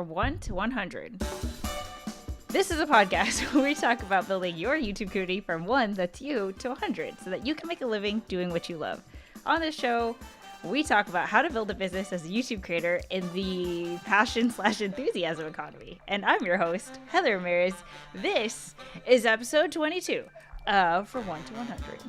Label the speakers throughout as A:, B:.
A: from 1 to 100. This is a podcast where we talk about building your YouTube community from 1, that's you, to 100 so that you can make a living doing what you love. On this show, we talk about how to build a business as a YouTube creator in the passion/enthusiasm economy. And I'm your host, Heather Ramirez. This is episode 22 of From 1 to 100.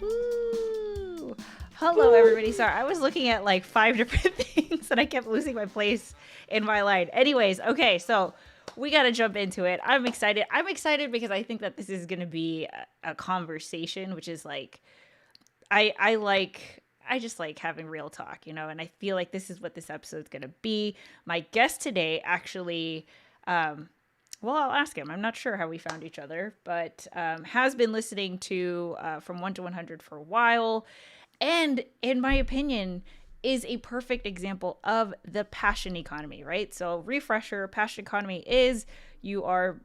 A: Woo! Hello, everybody. Sorry, I was looking at like 5 different things and I kept losing my place in my line. Anyways, okay, so we got to jump into it. I'm excited. I'm excited because I think that this is going to be a conversation, which is like, I just like having real talk, you know, and I feel like this is what this episode is going to be. My guest today actually, well, I'll ask him. I'm not sure how we found each other, but has been listening to From 1 to 100 for a while. And in my opinion, is a perfect example of the passion economy, right? So refresher, passion economy is you are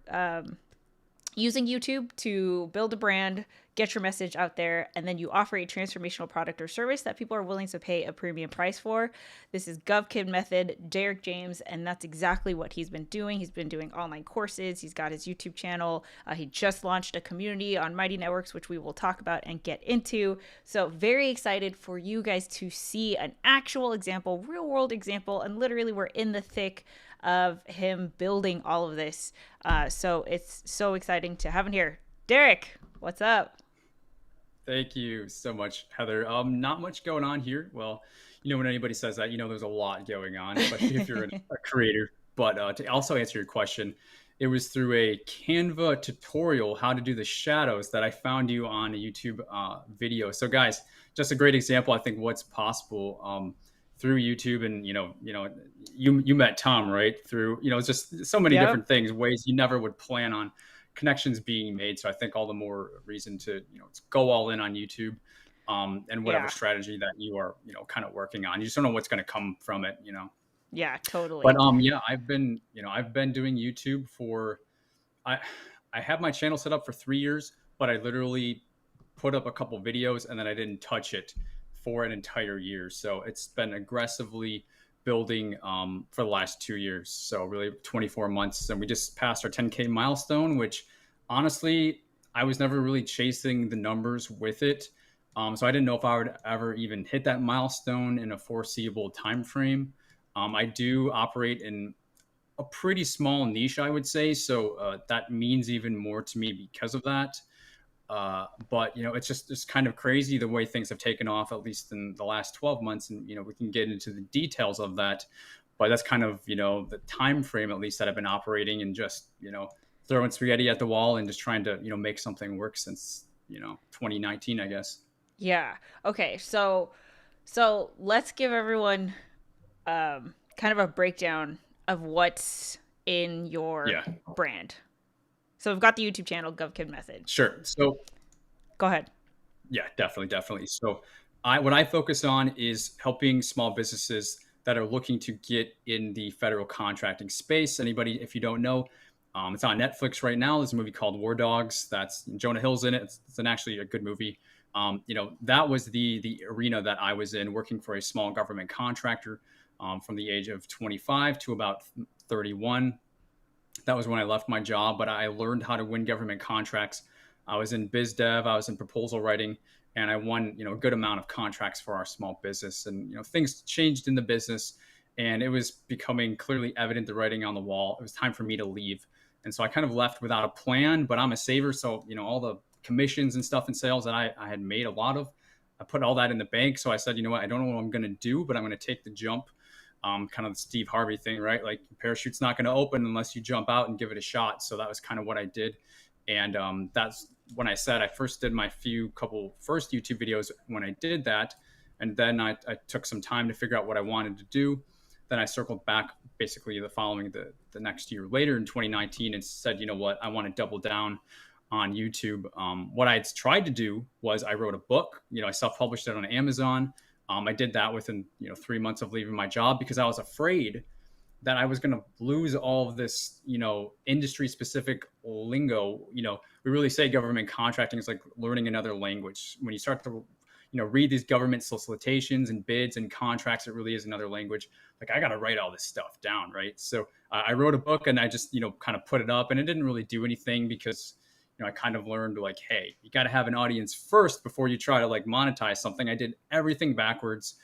A: using YouTube to build a brand, get your message out there, and then you offer a transformational product or service that people are willing to pay a premium price for. This is GovKid method, Derek James, and that's exactly what he's been doing. He's been doing online courses. He's got his YouTube channel. He just launched a community on Mighty Networks, which we will talk about and get into. So very excited for you guys to see an actual example, real world example, and literally we're in the thick of him building all of this. So it's so exciting to have him here. Derek, what's up?
B: Thank you so much, Heather. Not much going on here. Well, you know, when anybody says that, you know, there's a lot going on, especially if you're a creator. But to also answer your question, it was through a Canva tutorial, how to do the shadows, that I found you on a YouTube video. So guys, just a great example, I think, what's possible through YouTube. And, you met Tom, right? Through, it's just so many different things, ways you never would plan on connections being made. So I think all the more reason to, go all in on YouTube and whatever strategy that you are, kind of working on. You just don't know what's going to come from it,
A: Yeah, totally.
B: But I've been doing YouTube for, I have my channel set up for 3 years, but I literally put up a couple videos and then I didn't touch it for an entire year. So it's been aggressively building for the last 2 years. So really 24 months. And we just passed our 10K milestone, which honestly, I was never really chasing the numbers with it. So I didn't know if I would ever even hit that milestone in a foreseeable time frame. I do operate in a pretty small niche, I would say. So that means even more to me because of that. But, it's kind of crazy the way things have taken off, at least in the last 12 months. And, we can get into the details of that. But that's kind of, the time frame, at least, that I've been operating and just, throwing spaghetti at the wall and just trying to, make something work since, 2019, I guess.
A: Yeah. Okay. So let's give everyone kind of a breakdown of what's in your brand. So we've got the YouTube channel, GovKid Method.
B: Sure. So
A: go ahead.
B: Yeah, definitely. So what I focus on is helping small businesses that are looking to get in the federal contracting space. Anybody, if you don't know, it's on Netflix right now. There's a movie called War Dogs. That's Jonah Hill's in it. It's actually a good movie. That was the arena that I was in, working for a small government contractor from the age of 25 to about 31. That was when I left my job, but I learned how to win government contracts. I was in biz dev, I was in proposal writing, and I won, a good amount of contracts for our small business. And, things changed in the business and it was becoming clearly evident, the writing on the wall. It was time for me to leave. And so I kind of left without a plan, but I'm a saver. So, all the commissions and stuff in sales that I had made a lot of, I put all that in the bank. So I said, you know what, I don't know what I'm going to do, but I'm going to take the jump. Kind of the Steve Harvey thing, right? Like your parachute's not going to open unless you jump out and give it a shot. So that was kind of what I did. And that's when I said I first did my couple first YouTube videos when I did that. And then I took some time to figure out what I wanted to do. Then I circled back basically the next year later in 2019 and said, you know what, I want to double down on YouTube. What I had tried to do was I wrote a book. I self-published it on Amazon. I did that within 3 months of leaving my job because I was afraid that I was going to lose all of this, industry specific lingo. We really say government contracting is like learning another language. When you start to, read these government solicitations and bids and contracts. It really is another language. Like I got to write all this stuff down, right? So I wrote a book and I just kind of put it up, and it didn't really do anything because I kind of learned like, hey, you got to have an audience first before you try to like monetize something. I did everything backwards.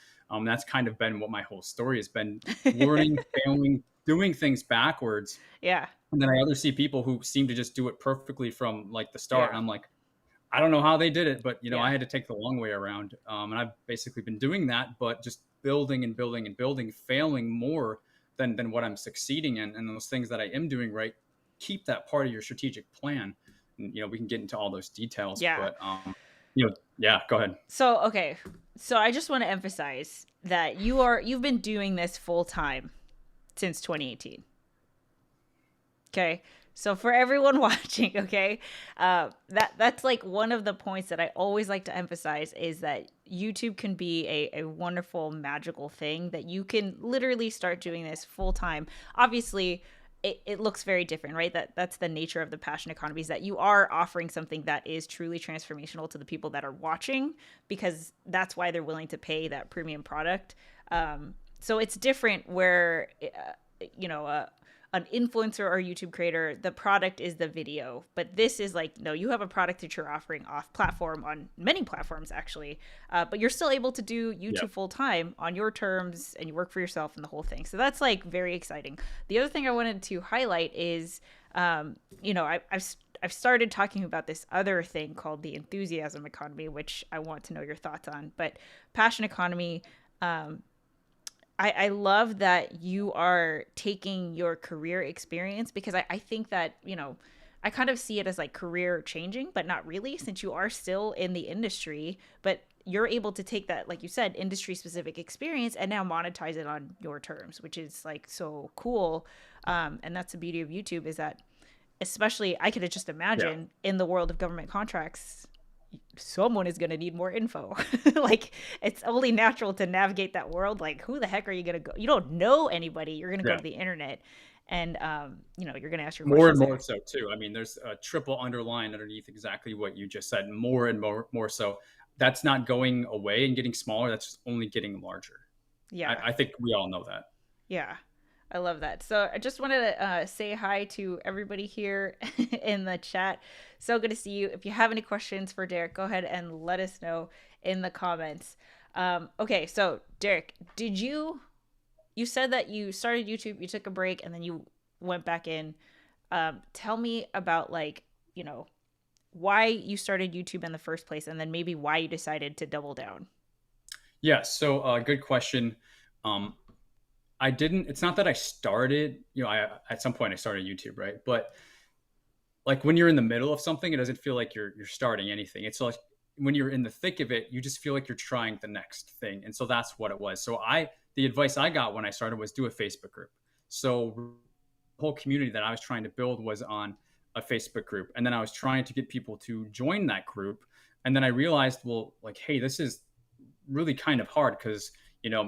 B: That's kind of been what my whole story has been: learning, failing, doing things backwards.
A: Yeah.
B: And then I other see people who seem to just do it perfectly from like the start.
A: Yeah.
B: And I'm like, I don't know how they did it, but
A: Yeah.
B: I had to take the long way around. And I've basically been doing that, but just building and building and building, failing more than what I'm succeeding in. And those things that I am doing right, keep that part of your strategic plan. And, we can get into all those details,
A: Yeah.
B: but, yeah, go ahead.
A: So, okay. So I just want to emphasize that you've been doing this full time since 2018. Okay. So for everyone watching, okay, that's like one of the points that I always like to emphasize is that YouTube can be a wonderful, magical thing that you can literally start doing this full time. Obviously, it looks very different, right? That's the nature of the passion economy, is that you are offering something that is truly transformational to the people that are watching, because that's why they're willing to pay that premium product. So it's different where, an influencer or YouTube creator, the product is the video, but this is like, no, you have a product that you're offering off platform on many platforms actually, but you're still able to do YouTube full time on your terms, and you work for yourself and the whole thing. So that's like very exciting. The other thing I wanted to highlight is, I've started talking about this other thing called the enthusiasm economy, which I want to know your thoughts on. But passion economy, I love that you are taking your career experience, because I think that, I kind of see it as like career changing, but not really, since you are still in the industry, but you're able to take that, like you said, industry specific experience and now monetize it on your terms, which is like so cool. And that's the beauty of YouTube, is that, especially I could just imagine in the world of government contracts, someone is going to need more info. Like, it's only natural to navigate that world. Like, who the heck are you going to go? You don't know anybody. You're going to go to the internet, and you're going to ask your
B: more and
A: questions
B: more
A: there.
B: so too. I mean, there's a triple underline underneath exactly what you just said: more and more so. That's not going away and getting smaller. That's just only getting larger.
A: Yeah.
B: I think we all know that.
A: Yeah. I love that. So I just wanted to say hi to everybody here in the chat. So good to see you. If you have any questions for Derek, go ahead and let us know in the comments. Okay, so Derek, you said that you started YouTube, you took a break, and then you went back in. Tell me about, like, why you started YouTube in the first place, and then maybe why you decided to double down.
B: Yeah, so good question. It's not that I started, at some point I started YouTube, right? But like when you're in the middle of something, it doesn't feel like you're starting anything. It's like when you're in the thick of it, you just feel like you're trying the next thing. And so that's what it was. So the advice I got when I started was do a Facebook group. So the whole community that I was trying to build was on a Facebook group. And then I was trying to get people to join that group. And then I realized, well, like, hey, this is really kind of hard, because,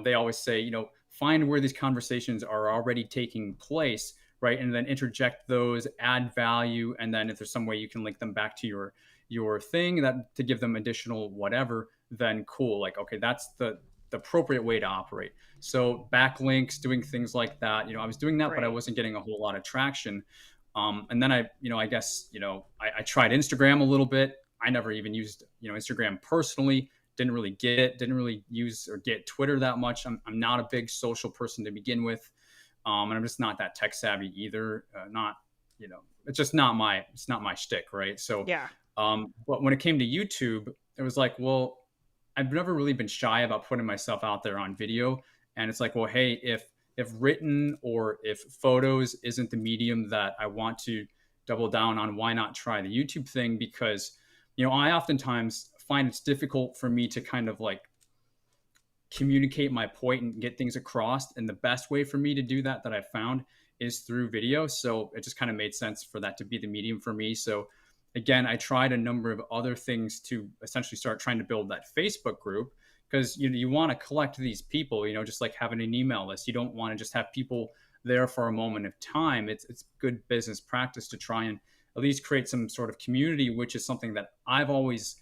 B: they always say, find where these conversations are already taking place, right? And then interject those, add value. And then if there's some way you can link them back to your thing, that to give them additional whatever, then cool. Like, okay, that's the appropriate way to operate. So backlinks, doing things like that, I was doing that,
A: Right.
B: but I wasn't getting a whole lot of traction. And then I guess, I tried Instagram a little bit. I never even used, Instagram personally. Didn't really get it. Didn't really use or get Twitter that much. I'm not a big social person to begin with. And I'm just not that tech savvy either. It's just not my shtick, right? So,
A: Yeah.
B: but when it came to YouTube, it was like, well, I've never really been shy about putting myself out there on video. And it's like, well, hey, if written or if photos isn't the medium that I want to double down on, why not try the YouTube thing? Because, I oftentimes find it's difficult for me to kind of like communicate my point and get things across. And the best way for me to do that I found is through video. So it just kind of made sense for that to be the medium for me. So again, I tried a number of other things to essentially start trying to build that Facebook group, because you want to collect these people, just like having an email list. You don't want to just have people there for a moment of time. It's good business practice to try and at least create some sort of community, which is something that I've always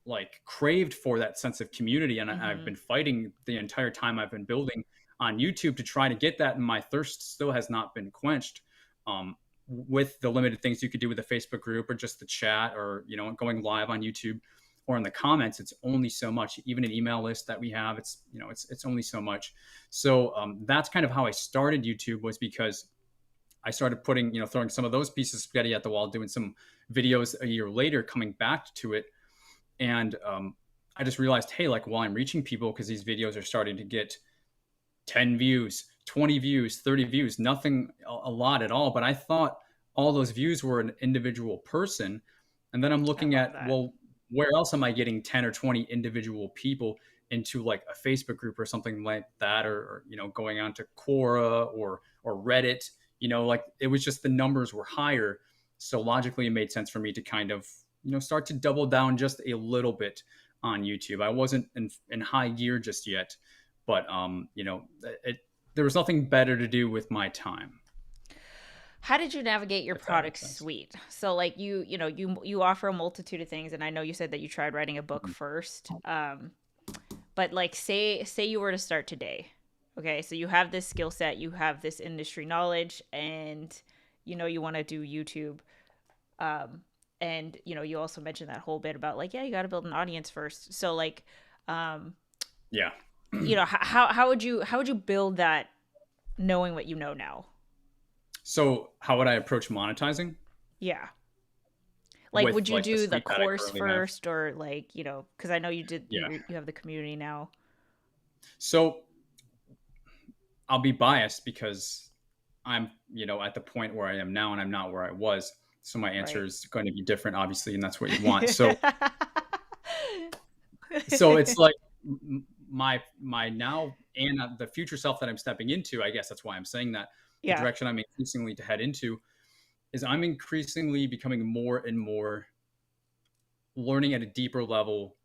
B: like craved for that sense of community. And I've
A: Mm-hmm.
B: been fighting the entire time I've been building on YouTube to try to get that. And my thirst still has not been quenched. Um, with the limited things you could do with a Facebook group or just the chat or, going live on YouTube or in the comments, it's only so much. Even an email list that we have, it's only so much. So that's kind of how I started YouTube, was because I started putting, throwing some of those pieces of spaghetti at the wall, doing some videos a year later, coming back to it. And I just realized, hey, like, while I'm reaching people, because these videos are starting to get 10 views, 20 views, 30 views, nothing a lot at all. But I thought all those views were an individual person. And then I'm
A: I
B: looking
A: love
B: at,
A: that.
B: well, where else am I getting 10 or 20 individual people into like a Facebook group or something like that, or going on to Quora or Reddit, like it was just the numbers were higher. So logically, it made sense for me to kind of, start to double down just a little bit on YouTube. I wasn't in high gear just yet, but there was nothing better to do with my time,
A: How did you navigate your
B: if that
A: product
B: makes sense.
A: suite? So like you offer a multitude of things, and I know you said that you tried writing a book
B: Mhm.
A: first. But like say you were to start today. Okay, so you have this skill set, you have this industry knowledge, and you want to do YouTube. Um, and you also mentioned that whole bit about like, yeah, you got to build an audience first. So like, um,
B: Yeah.
A: how would you build that, knowing what you know now?
B: So how would I approach monetizing
A: Yeah. Like,
B: with
A: would you
B: like the
A: do the
B: suite that I
A: course
B: currently have?
A: first, or like, because I know you did,
B: Yeah.
A: you have the community now,
B: So I'll be biased because I'm, at the point where I am now and I'm not where I was. So my answer
A: right?
B: is going to be different, obviously, and that's what you want. So it's like my now and the future self that I'm stepping into. I guess that's why I'm saying that the
A: Yeah.
B: direction I'm increasingly to head into is I'm increasingly becoming more and more learning at a deeper level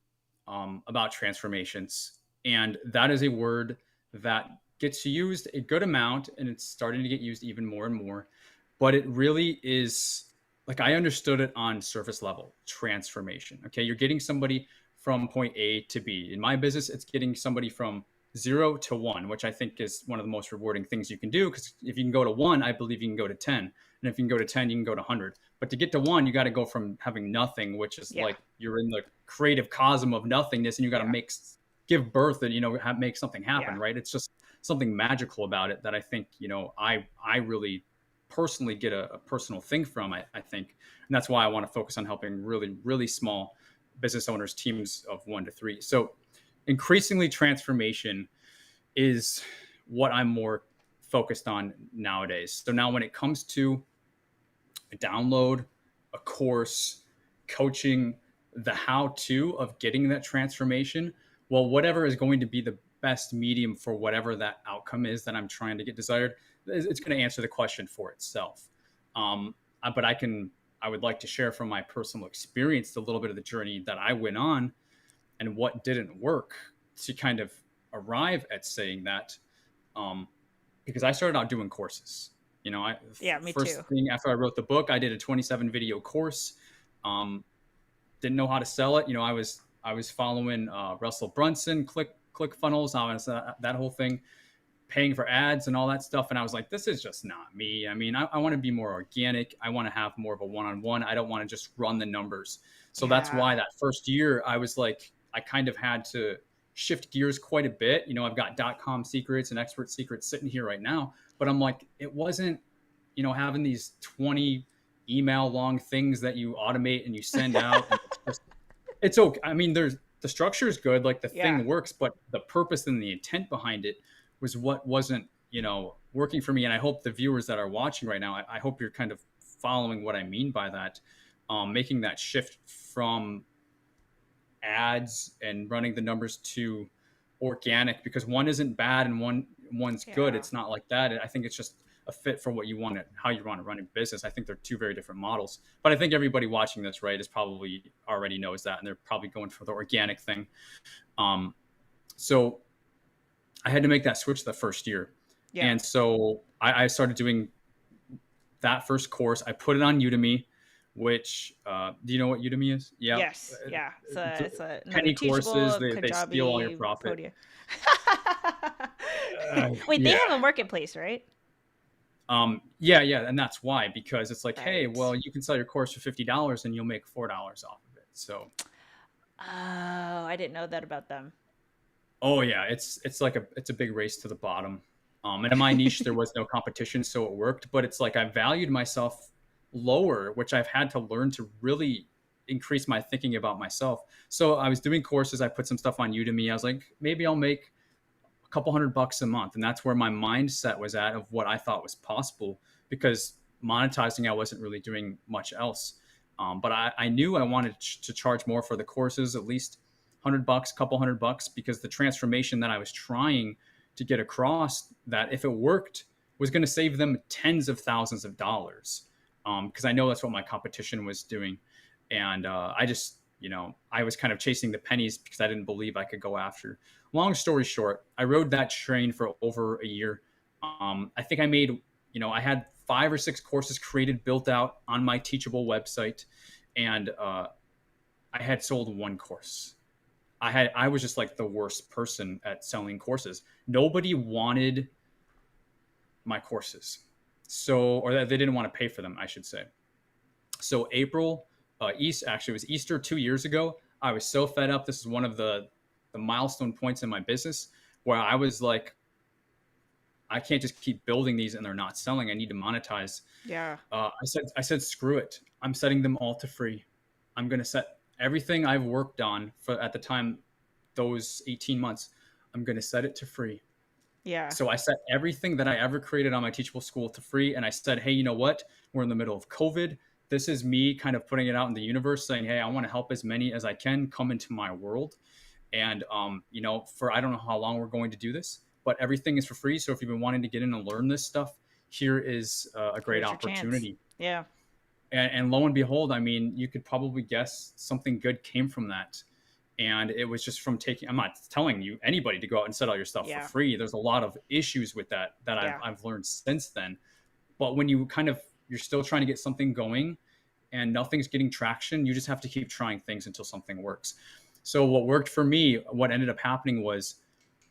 B: about transformations. And that is a word that gets used a good amount and it's starting to get used even more and more. But it really is like I understood it on surface level transformation. Okay. You're getting somebody from point A to B. In my business, it's getting somebody from 0 to 1, which I think is one of the most rewarding things you can do. Because if you can go to 1, I believe you can go to 10. And if you can go to 10, you can go to 100. But to get to 1, you got to go from having nothing, which is
A: Yeah.
B: like you're in the creative cosm of nothingness, and you got to
A: Yeah.
B: give birth and make something happen,
A: Yeah.
B: right? It's just something magical about it that I think I really personally get a personal thing from. I think, and that's why I want to focus on helping really really small business owners, teams of 1 to 3. So increasingly, transformation is what I'm more focused on nowadays. So now when it comes to a download, a course, coaching, the how to of getting that transformation, well, whatever is going to be the best medium for whatever that outcome is that I'm trying to get desired, it's going to answer the question for itself. But I would like to share from my personal experience a little bit of the journey that I went on and what didn't work to kind of arrive at saying that. Um, because I started out doing courses.
A: Yeah, me
B: First
A: too.
B: thing after I wrote the book, I did a 27 video course. Um, didn't know how to sell it. I was following Russell Brunson, click funnels, that whole thing, paying for ads and all that stuff. And I was like, this is just not me. I mean, I want to be more organic. I want to have more of a one-on-one. I don't want to just run the numbers. So that's
A: Yeah.
B: why that first year I was like, I kind of had to shift gears quite a bit. I've got .com secrets and expert secrets sitting here right now, but I'm like, it wasn't, having these 20 email long things that you automate and you send out. And it's okay. I mean, the structure is good, like the
A: Yeah.
B: thing works, but the purpose and the intent behind it was what wasn't, working for me. And I hope the viewers that are watching right now, I hope you're kind of following what I mean by that, making that shift from ads and running the numbers to organic, because one isn't bad and one's good.
A: Yeah.
B: It's not like that. I think it's just a fit for what you want to, how you want to run a business. I think they're two very different models. But I think everybody watching this, right, is probably already knows that, and they're probably going for the organic thing. Um, so I had to make that switch the first year,
A: Yeah.
B: and so I started doing that first course. I put it on Udemy. which do you know what Udemy is? Yeah,
A: Yes. Yeah.
B: it's
A: It's another
B: penny courses.
A: Teachable,
B: They steal all your
A: Kajabi,
B: profit.
A: Podia. Wait, they
B: Yeah.
A: have a marketplace, right?
B: Yeah, and that's why, because it's like, hey,
A: Right.
B: well, you can sell your course for $50 and you'll make $4 off of it. So,
A: Oh, I didn't know that about them.
B: oh yeah, it's a big race to the bottom. And in my niche, there was no competition, so it worked. But it's like I valued myself lower, which I've had to learn to really increase my thinking about myself. So I was doing courses. I put some stuff on Udemy. I was like, maybe I'll make a couple $100 a month, and that's where my mindset was at of what I thought was possible. Because monetizing, I wasn't really doing much else. But I knew I wanted to charge more for the courses, at least $100, couple $100, because the transformation that I was trying to get across, that if it worked, was going to save them tens of thousands of dollars. Because I know that's what my competition was doing, and I just, I was kind of chasing the pennies because I didn't believe I could go after. Long story short, I rode that train for over a year. I think I made, I had 5 or 6 courses created, built out on my Teachable website, and I had sold one course. I was just like the worst person at selling courses. Nobody wanted my courses. So, or they didn't want to pay for them, I should say. So actually it was Easter 2 years ago. I was so fed up. This is one of the milestone points in my business where I was like, I can't just keep building these and they're not selling. I need to monetize.
A: Yeah.
B: I said, screw it. I'm setting them all to free. I'm going to set everything I've worked on for at the time, those 18 months, I'm going to set it to free.
A: Yeah.
B: So I set everything that I ever created on my Teachable School to free. And I said, hey, you know what? We're in the middle of COVID. This is me kind of putting it out in the universe saying, hey, I want to help as many as I can come into my world. And, for I don't know how long we're going to do this, but everything is for free. So if you've been wanting to get in and learn this stuff, here is a great opportunity.
A: Yeah.
B: And lo and behold, I mean, you could probably guess something good came from that. And it was just from I'm not telling you anybody to go out and set all your stuff for free. There's a lot of issues with that I've learned since then. But when you're still trying to get something going and nothing's getting traction, you just have to keep trying things until something works. So what worked for me, what ended up happening was,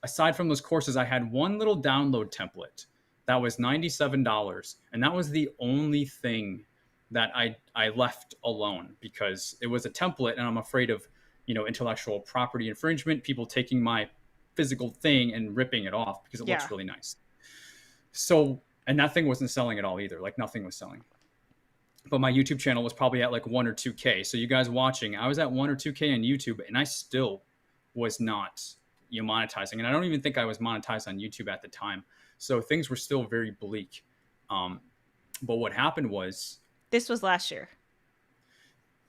B: aside from those courses, I had one little download template that was $97. And that was the only thing that I left alone, because it was a template and I'm afraid of, intellectual property infringement, people taking my physical thing and ripping it off because it looks really nice. So, and that thing wasn't selling at all either. Like nothing was selling. But my YouTube channel was probably at like 1 or 2K. So you guys watching, I was at 1 or 2K on YouTube and I still was not, monetizing. And I don't even think I was monetized on YouTube at the time. So things were still very bleak. But what happened was,
A: this was last year.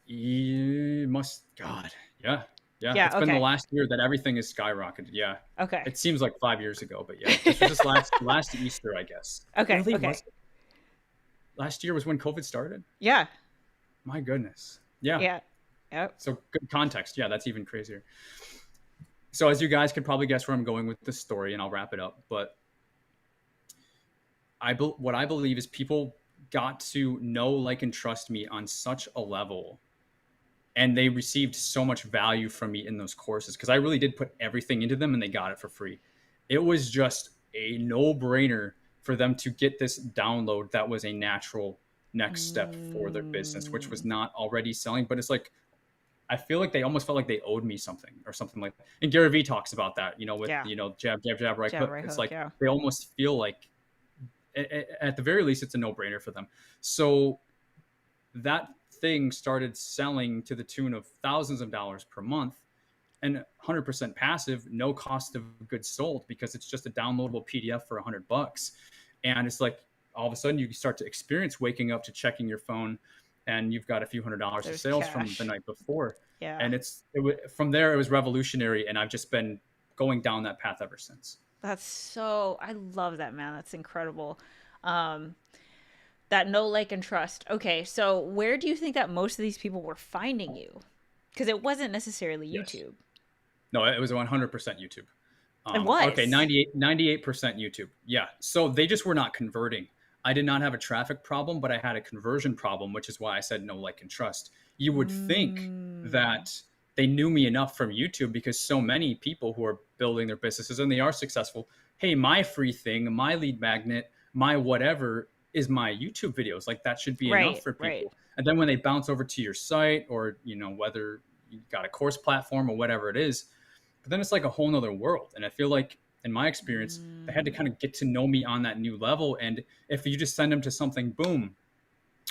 B: God. Yeah. It's been the last year that everything is skyrocketed. Yeah.
A: Okay.
B: It seems like 5 years ago, but yeah, this was just last Easter, I guess.
A: Okay.
B: Really?
A: Okay.
B: Last year was when COVID started?
A: Yeah.
B: My goodness. Yeah.
A: Yeah. Yep.
B: So good context. Yeah, that's even crazier. So as you guys could probably guess where I'm going with this story, and I'll wrap it up. But what I believe is people got to know, like, and trust me on such a level, and they received so much value from me in those courses because I really did put everything into them and they got it for free. It was just a no-brainer for them to get this download that was a natural next step for their business, which was not already selling. But it's like, I feel like they almost felt like they owed me something or something like that. And Gary Vee talks about that, with, jab, jab, jab, right hook. It's like they almost feel like, at the very least, it's a no-brainer for them. So that thing started selling to the tune of thousands of dollars per month, and 100% passive, no cost of goods sold, because it's just a downloadable PDF for $100. And it's like, all of a sudden you start to experience waking up to checking your phone and you've got a few $100s of sales from the night before.
A: Yeah.
B: And from there, it was revolutionary. And I've just been going down that path ever since.
A: I love that, man. That's incredible. That know, like, and trust. Okay, so where do you think that most of these people were finding you? Because it wasn't necessarily YouTube.
B: No, it was 100% YouTube.
A: It was?
B: Okay, 98% YouTube. Yeah. So they just were not converting. I did not have a traffic problem, but I had a conversion problem, which is why I said no, like, and trust. You would think
A: Mm,
B: that they knew me enough from YouTube because so many people who are building their businesses and they are successful. Hey, my free thing, my lead magnet, my whatever is my YouTube videos. Like that should be enough
A: right,
B: for
A: right.
B: people. And then when they bounce over to your site or, whether you got a course platform or whatever it is, but then it's like a whole nother world. And I feel like in my experience, they had to
A: Mm,
B: kind of get to know me on that new level. And if you just send them to something, boom,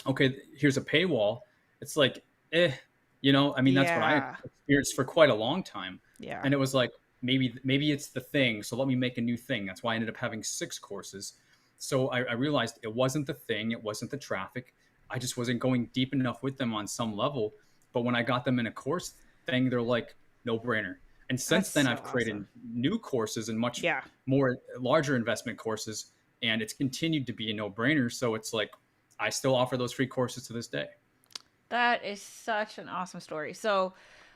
B: okay, here's a paywall. It's like, I mean, that's what I
A: yeah,
B: experienced for quite a long time.
A: yeah.
B: And it was like, maybe it's the thing. So let me make a new thing. That's why I ended up having 6 courses. So I realized it wasn't the thing. It wasn't the traffic. I just wasn't going deep enough with them on some level. But when I got them in a course thing, they're like, no brainer. And
A: That's
B: since then,
A: so
B: I've created
A: awesome.
B: new courses and much
A: Yeah.
B: more larger investment courses. And it's continued to be a no brainer. So it's like, I still offer those free courses to this day.
A: That is such an awesome story. So,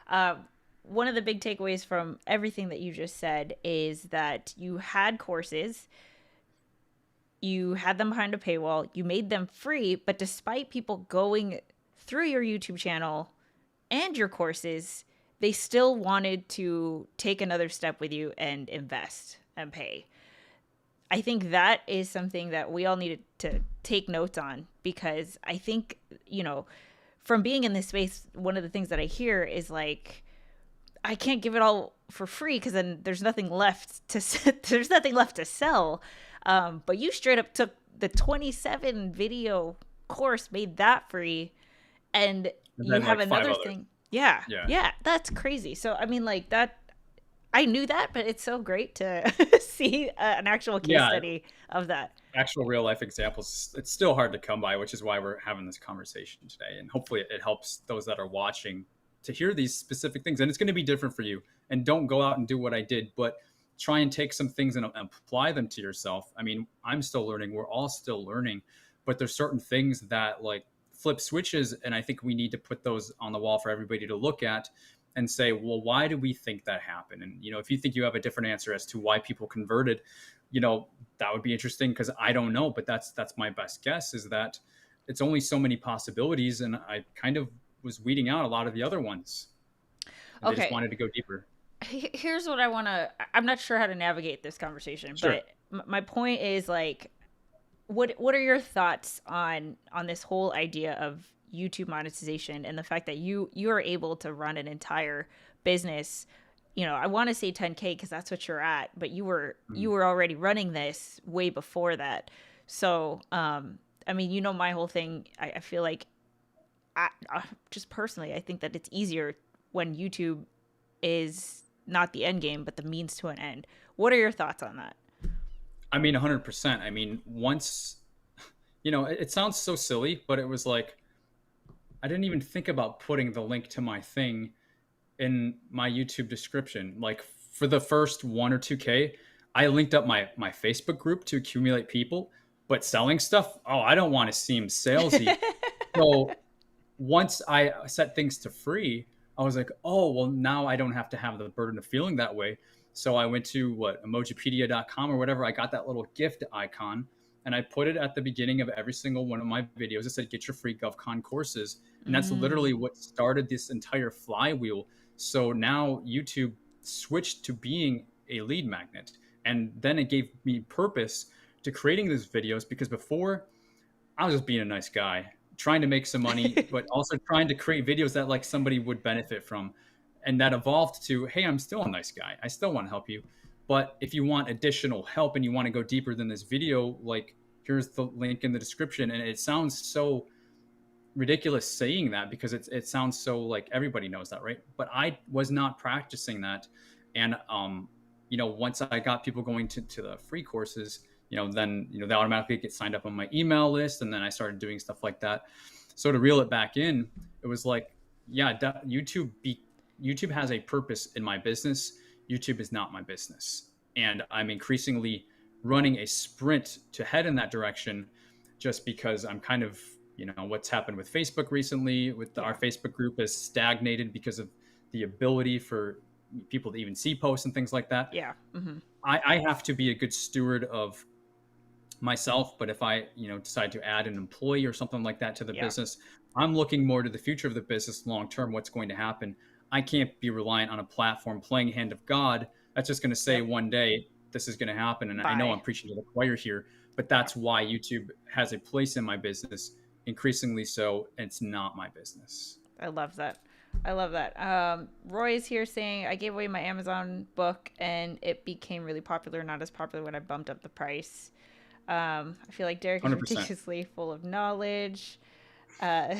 A: uh, one of the big takeaways from everything that you just said is that you had courses, you had them behind a paywall, you made them free, but despite people going through your YouTube channel and your courses, they still wanted to take another step with you and invest and pay. I think that is something that we all needed to take notes on because I think, from being in this space, one of the things that I hear is like, I can't give it all for free because then there's nothing left to there's nothing left to sell. But you straight up took the 27 video course, made that free, and
B: And
A: you
B: then
A: have
B: like 5
A: another
B: others.
A: thing. Yeah,
B: Yeah.
A: yeah, that's crazy. So I mean, like that. I knew that, but it's so great to see an actual case
B: Yeah.
A: study of that.
B: Actual real life examples, it's still hard to come by, which is why we're having this conversation today. And hopefully it helps those that are watching to hear these specific things. And it's going to be different for you. And don't go out and do what I did, but try and take some things and apply them to yourself. I mean, I'm still learning. We're all still learning, but there's certain things that like flip switches. And I think we need to put those on the wall for everybody to look at and say, well, why do we think that happened? And, if you think you have a different answer as to why people converted, that would be interesting because I don't know, but that's my best guess is that it's only so many possibilities, and I kind of was weeding out a lot of the other ones, and they just
A: Okay,
B: wanted to go deeper.
A: here's what I want to. I'm not sure how to navigate this conversation,
B: Sure.
A: but my point is like, what are your thoughts on this whole idea of YouTube monetization and the fact that you are able to run an entire business? I want to say 10K because that's what you're at, but you were
B: Mhm.
A: you were already running this way before that. So, I mean, my whole thing. I feel like, just personally, I think that it's easier when YouTube is not the end game, but the means to an end. What are your thoughts on that?
B: I mean, 100%. I mean, once, it sounds so silly, but it was like, I didn't even think about putting the link to my thing in my YouTube description. Like for the first 1 or 2K, I linked up my Facebook group to accumulate people, but selling stuff, oh, I don't want to seem salesy. So once I set things to free, I was like, oh, well, now I don't have to have the burden of feeling that way. So I went to emojipedia.com or whatever. I got that little gift icon and I put it at the beginning of every single one of my videos. It said, get your free GovCon courses. And that's literally
A: Mm.
B: what started this entire flywheel. So now YouTube switched to being a lead magnet. And then it gave me purpose to creating these videos because before I was just being a nice guy, trying to make some money, but also trying to create videos that like somebody would benefit from. And that evolved to, hey, I'm still a nice guy. I still want to help you. But if you want additional help and you want to go deeper than this video, like here's the link in the description. And it sounds so ridiculous saying that because it sounds so like everybody knows that, right? But I was not practicing that. And once I got people going to the free courses, then they automatically get signed up on my email list, and then I started doing stuff like that. So to reel it back in, it was like, yeah, YouTube has a purpose in my business. YouTube is not my business, and I'm increasingly running a sprint to head in that direction, just because I'm kind of what's happened with Facebook recently. Our
A: Yeah.
B: Facebook group is stagnated because of the ability for people to even see posts and things like that.
A: Yeah. Hmm.
B: I have to be a good steward of myself, but if I, decide to add an employee or something like that to the
A: Yeah.
B: business, I'm looking more to the future of the business long term, what's going to happen. I can't be reliant on a platform playing hand of God that's just going to say
A: Yep.
B: one day this is going to happen. And I know
A: Bye.
B: I'm preaching to the choir here, but
A: Yeah.
B: that's why YouTube has a place in my business, increasingly so. And it's not my business.
A: I love that. I love that. Roy is here saying I gave away my Amazon book and it became really popular, not as popular when I bumped up the price. I feel like Derek is
B: 100%.
A: ridiculously full of knowledge. Uh,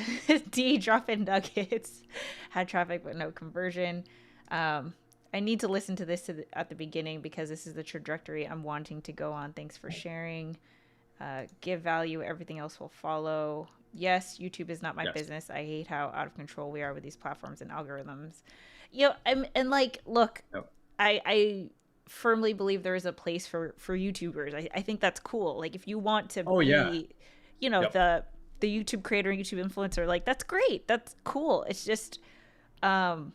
A: D drop-in nuggets had traffic but no conversion. I need to listen to this at the beginning because this is the trajectory I'm wanting to go on. Thanks for sharing. Give value, everything else will follow. Yes, YouTube is not my
B: Yes.
A: business. I hate how out of control we are with these platforms and algorithms. You know, and like, look,
B: Yep.
A: I firmly believe there is a place for YouTubers. I think that's cool. Like, if you want to
B: Oh, yeah.
A: be, you know,
B: Yep.
A: the YouTube creator, YouTube influencer, like that's great. That's cool. It's just, um,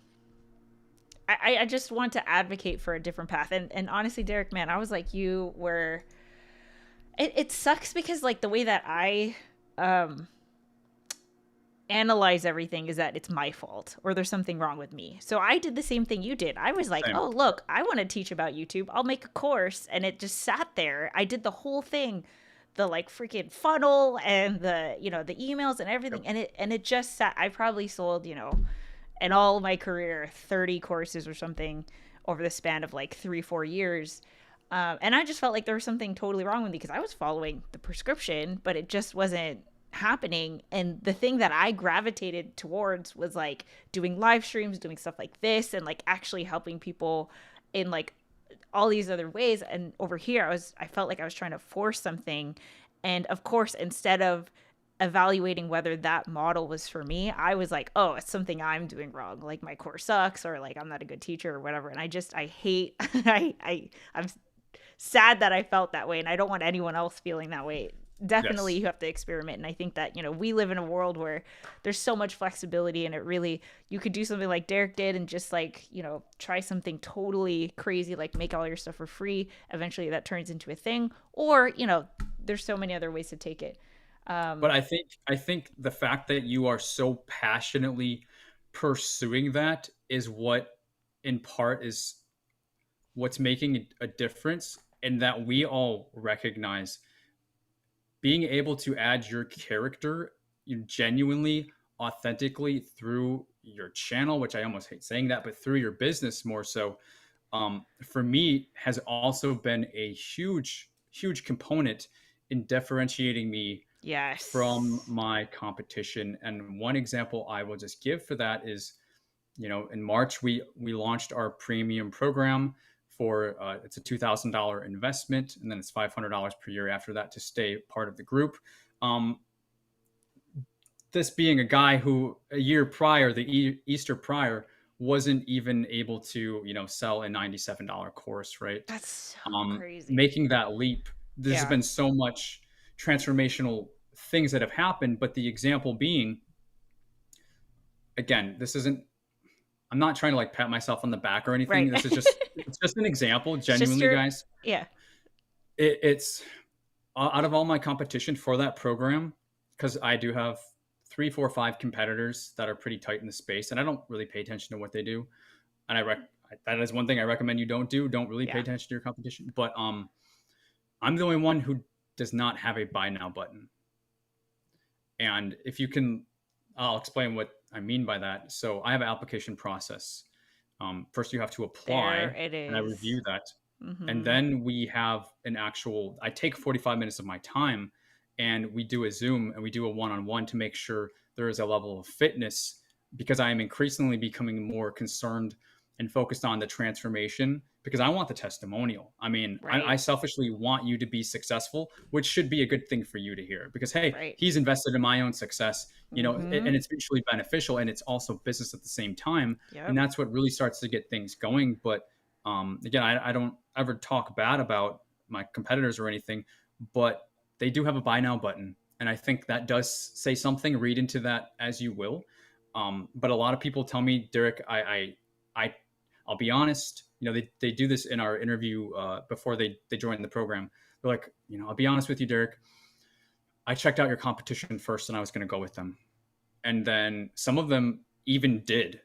A: I just want to advocate for a different path. And honestly, Derek, man, I was like you, where it sucks because like the way that I um analyze everything is that it's my fault or there's something wrong with me. So I did the same thing you did. I was like,
B: Same.
A: oh, look, I want to teach about YouTube. I'll make a course. And it just sat there. I did the whole thing, the like freaking funnel and the, you know, the emails and everything.
B: Yep.
A: And it just sat. I probably sold, you know, in all my career, 30 courses or something over the span of like 3-4 years. And I just felt like there was something totally wrong with me because I was following the prescription, but it just wasn't happening. And the thing that I gravitated towards was like doing live streams, doing stuff like this, and like actually helping people in like all these other ways. And over here, I felt like I was trying to force something. And of course, instead of evaluating whether that model was for me, I was like, oh, it's something I'm doing wrong. Like my course sucks, or like I'm not a good teacher or whatever. And I hate, I'm sad that I felt that way, and I don't want anyone else feeling that way. Definitely,
B: Yes.
A: you have to experiment, and I think that, you know, we live in a world where there's so much flexibility, and it really, you could do something like Derek did and just like, you know, try something totally crazy, like make all your stuff for free. Eventually, that turns into a thing, or you know, there's so many other ways to take it.
B: But I think the fact that you are so passionately pursuing that is what in part is what's making a difference, and that we all recognize being able to add your character genuinely, authentically through your channel, which I almost hate saying that, but through your business more so, for me has also been a huge component in differentiating me from
A: Yes.
B: my competition. And one example I will just give for that is, in March we launched our premium program for it's a $2,000 investment, and then it's $500 per year after that to stay part of the group. Um, this being a guy who a year prior, the Easter prior, wasn't even able to sell a $97 course, right?
A: That's so crazy.
B: Making that leap, there's
A: Yeah.
B: been so much transformational things that have happened, but the example being, again, this isn't, I'm not trying to like pat myself on the back or anything.
A: Right.
B: This is just, it's just an example,
A: It's just
B: genuinely,
A: your,
B: guys.
A: yeah.
B: It's out of all my competition for that program, because I do have 3, 4, 5 competitors that are pretty tight in the space, and I don't really pay attention to what they do. And that is one thing I recommend you don't do. Don't really pay
A: Yeah.
B: attention to your competition. But I'm the only one who does not have a buy now button. And if you can, I'll explain what I mean by that. So I have an application process. First, you have to
A: There
B: apply,
A: it
B: and I
A: is.
B: review that. And
A: Mm-hmm.
B: then we have I take 45 minutes of my time, and we do a Zoom and we do a one on one to make sure there is a level of fitness, because I am increasingly becoming more concerned and focused on the transformation, because I want the testimonial. I mean, I
A: Right.
B: selfishly want you to be successful, which should be a good thing for you to hear, because, hey,
A: Right.
B: he's invested in my own success,
A: Mm-hmm.
B: and it's mutually beneficial, and it's also business at the same time. And
A: Yep.
B: that's what really starts to get things going. But again, I don't ever talk bad about my competitors or anything, but they do have a buy now button. And I think that does say something. Read into that as you will. But a lot of people tell me, Derek, I I'll be honest, they do this in our interview before they join the program. They're like, I'll be honest with you, Derek. I checked out your competition first and I was going to go with them. And then some of them even did.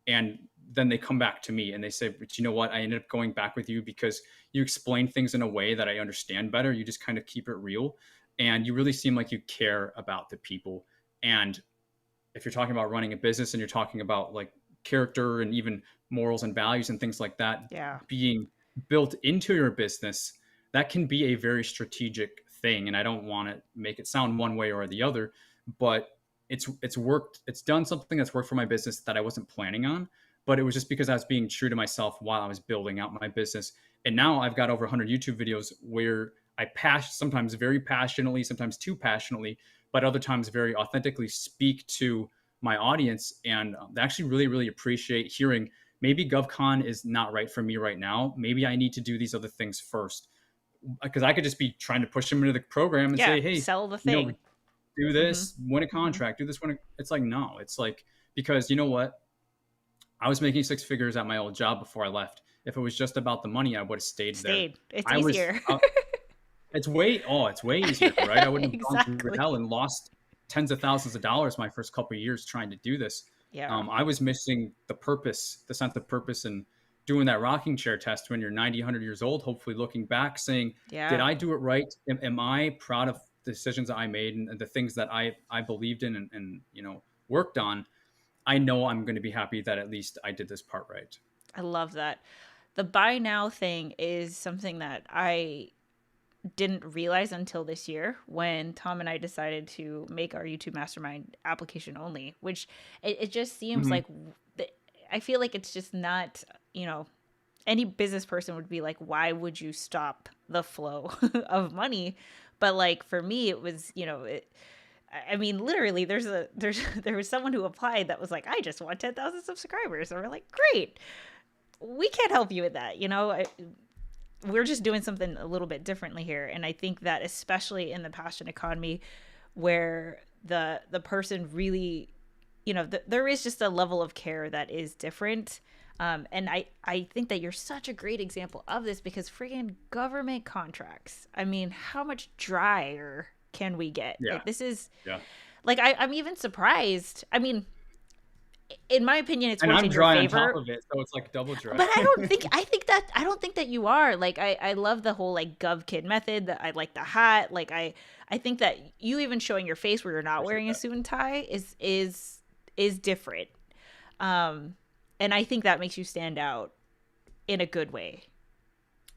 B: And then they come back to me and they say, but you know what? I ended up going back with you because you explain things in a way that I understand better. You just kind of keep it real. And you really seem like you care about the people. And if you're talking about running a business and you're talking about like character and even morals and values and things like that
A: Yeah.
B: being built into your business, that can be a very strategic thing. And I don't want to make it sound one way or the other, but it's worked. It's done something that's worked for my business that I wasn't planning on, but it was just because I was being true to myself while I was building out my business. And now I've got over 100 YouTube videos where I sometimes very passionately, sometimes too passionately, but other times very authentically speak to my audience. And they actually really, really appreciate hearing maybe GovCon is not right for me right now. Maybe I need to do these other things first. Because I could just be trying to push them into the program and
A: Yeah.
B: say, hey,
A: Sell the thing.
B: do
A: Mm-hmm.
B: this, win a contract, do this, win a... It's like, no, it's like, because you know what? I was making 6 figures at my old job before I left. If it was just about the money, I would have stayed there.
A: It's
B: I was,
A: easier.
B: it's way easier, right? I wouldn't have gone through
A: Exactly.
B: hell and lost tens of thousands of dollars my first couple of years trying to do this.
A: Yeah.
B: I was missing the purpose, the sense of purpose, and doing that rocking chair test when you're 90, 100 years old, hopefully looking back saying, did I do it right? Am I proud of the decisions I made and the things that I believed in and worked on? I know I'm going to be happy that at least I did this part right.
A: I love that. The buy now thing is something that I didn't realize until this year when Tom and I decided to make our YouTube Mastermind application only, which it just seems like, I feel like it's just not, any business person would be like, why would you stop the flow of money? But like for me, it was, I mean, literally, there was someone who applied that was like, I just want 10,000 subscribers. And we're like, great, we can't help you with that. We're just doing something a little bit differently here. And I think that especially in the passion economy where the person really, there is just a level of care that is different. And I think that you're such a great example of this because friggin' government contracts. I mean, how much drier can we get?
B: Yeah.
A: Like, this is,
B: yeah.
A: Like, I'm even surprised. I mean, in my opinion, it's
B: and
A: worked
B: I'm
A: in your
B: dry
A: favor.
B: on top of it, so it's like double dry.
A: But I don't think that you are. Like, I love the whole like GovKid method. That I like the hat. Like, I think that you even showing your face where you're not wearing a suit and tie is different. And I think that makes you stand out in a good way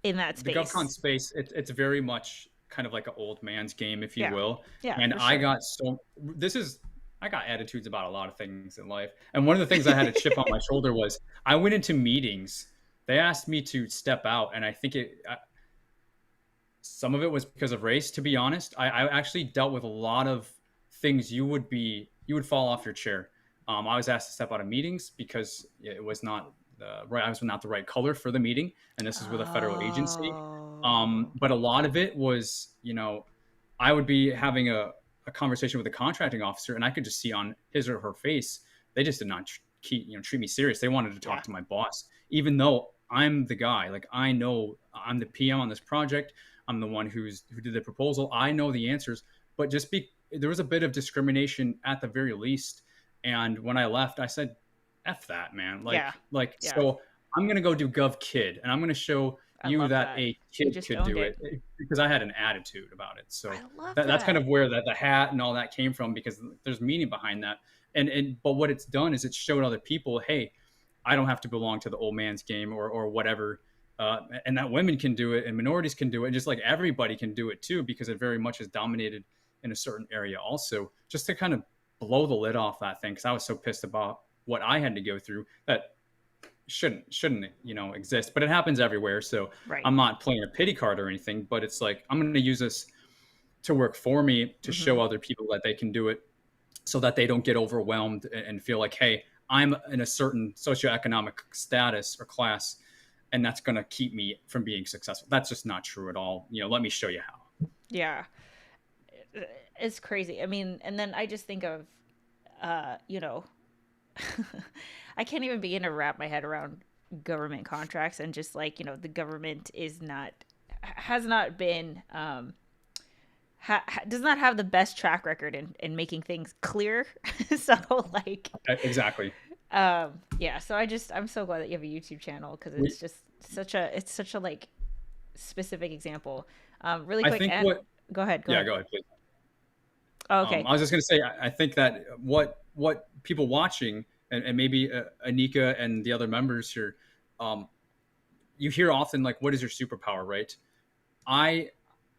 A: in that space.
B: The GovCon space, it's very much kind of like an old man's game, if you will.
A: Yeah.
B: And I got I got attitudes about a lot of things in life. And one of the things I had a chip on my shoulder was I went into meetings. They asked me to step out. And I think some of it was because of race, to be honest. I actually dealt with a lot of things you would fall off your chair. I was asked to step out of meetings because it was not I was not the right color for the meeting. And this is with a federal agency. But a lot of it was, I would be having a conversation with a contracting officer and I could just see on his or her face, they just did not treat me serious. They wanted to talk to my boss, even though I'm the guy. Like, I know I'm the PM on this project. I'm the one who did the proposal. I know the answers, but there was a bit of discrimination at the very least. And when I left, I said, F that, man. So I'm going to go do GovKid and I'm going to show you that a kid could do it because I had an attitude about it. So that's kind of where the hat and all that came from, because there's meaning behind that. But what it's done is it showed other people, hey, I don't have to belong to the old man's game or whatever. And that women can do it and minorities can do it. And just like everybody can do it too, because it very much is dominated in a certain area also, just to kind of blow the lid off that thing. Cause I was so pissed about what I had to go through that shouldn't exist, but it happens everywhere. So I'm not playing a pity card or anything, but it's like, I'm going to use this to work for me to show other people that they can do it so that they don't get overwhelmed and feel like, hey, I'm in a certain socioeconomic status or class, and that's going to keep me from being successful. That's just not true at all. Let me show you how.
A: Yeah. It's crazy. I mean, and then I just think of, I can't even begin to wrap my head around government contracts and just like, the government is not has not been does not have the best track record in making things clear. So like
B: Exactly.
A: yeah, so I'm so glad that you have a YouTube channel because
B: We,
A: it's just such a like specific example. Really
B: I
A: quick,
B: think
A: and
B: what,
A: go ahead, go
B: yeah,
A: ahead.
B: go ahead, please.
A: Oh, okay.
B: I was just going to say, I think that what people watching, and maybe Anika and the other members here, um, you hear often like, what is your superpower, right? I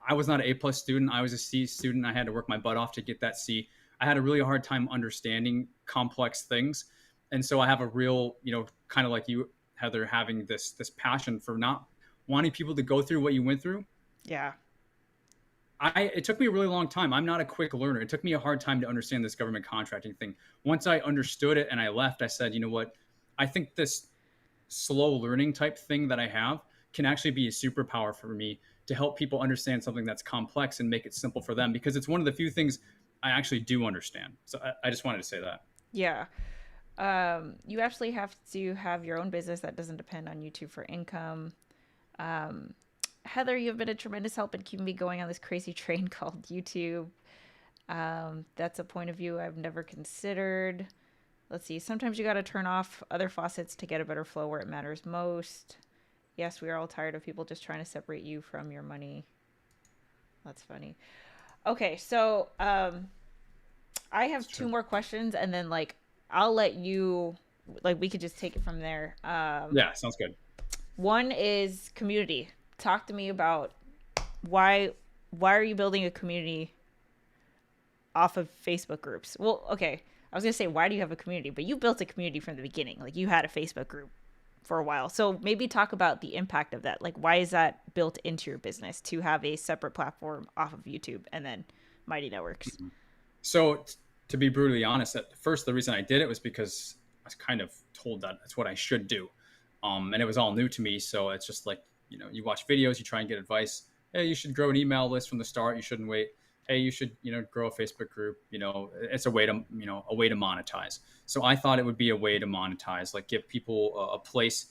B: I was not an A+ student. I was a C student. I had to work my butt off to get that C. I had a really hard time understanding complex things, and so I have a real, kind of like you, Heather, having this passion for not wanting people to go through what you went through.
A: Yeah.
B: It took me a really long time. I'm not a quick learner. It took me a hard time to understand this government contracting thing. Once I understood it and I left, I said, you know what? I think this slow learning type thing that I have can actually be a superpower for me to help people understand something that's complex and make it simple for them, because it's one of the few things I actually do understand. So I just wanted to say that.
A: Yeah. You actually have to have your own business that doesn't depend on YouTube for income. Um, Heather, you've been a tremendous help in keeping me going on this crazy train called YouTube. That's a point of view I've never considered. Let's see. Sometimes you got to turn off other faucets to get a better flow where it matters most. Yes, we are all tired of people just trying to separate you from your money. That's funny. Okay, so I
B: It's
A: have two
B: true.
A: more questions, and then like I'll let you like we could just take it from there.
B: Yeah, sounds good.
A: One is community. Talk to me about why why are you building a community off of Facebook groups? Well, okay. I was gonna say why do you have a community, but you built a community from the beginning. Like you had a Facebook group for a while. So maybe talk about the impact of that. Like why is that built into your business to have a separate platform off of YouTube and then Mighty Networks?
B: Mhm. So to be brutally honest, at first the reason I did it was because I was kind of told that that's what I should do, and it was all new to me. So it's just like, you watch videos, you try and get advice. Hey, you should grow an email list from the start. You shouldn't wait. Hey, you should grow a Facebook group. It's a way to monetize. So I thought it would be a way to monetize, like give people a place.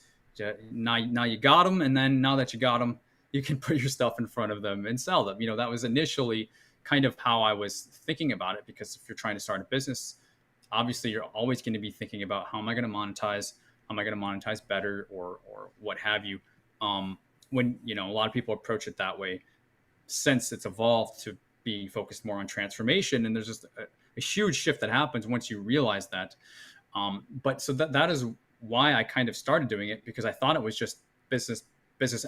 B: Now you got them, and then now that you got them, you can put your stuff in front of them and sell them. That was initially kind of how I was thinking about it, because if you're trying to start a business, obviously you're always going to be thinking about how am I going to monetize, how am I going to monetize better, or what have you. When a lot of people approach it that way, since it's evolved to be focused more on transformation, and there's just a huge shift that happens once you realize that. But so that is why I kind of started doing it, because I thought it was just business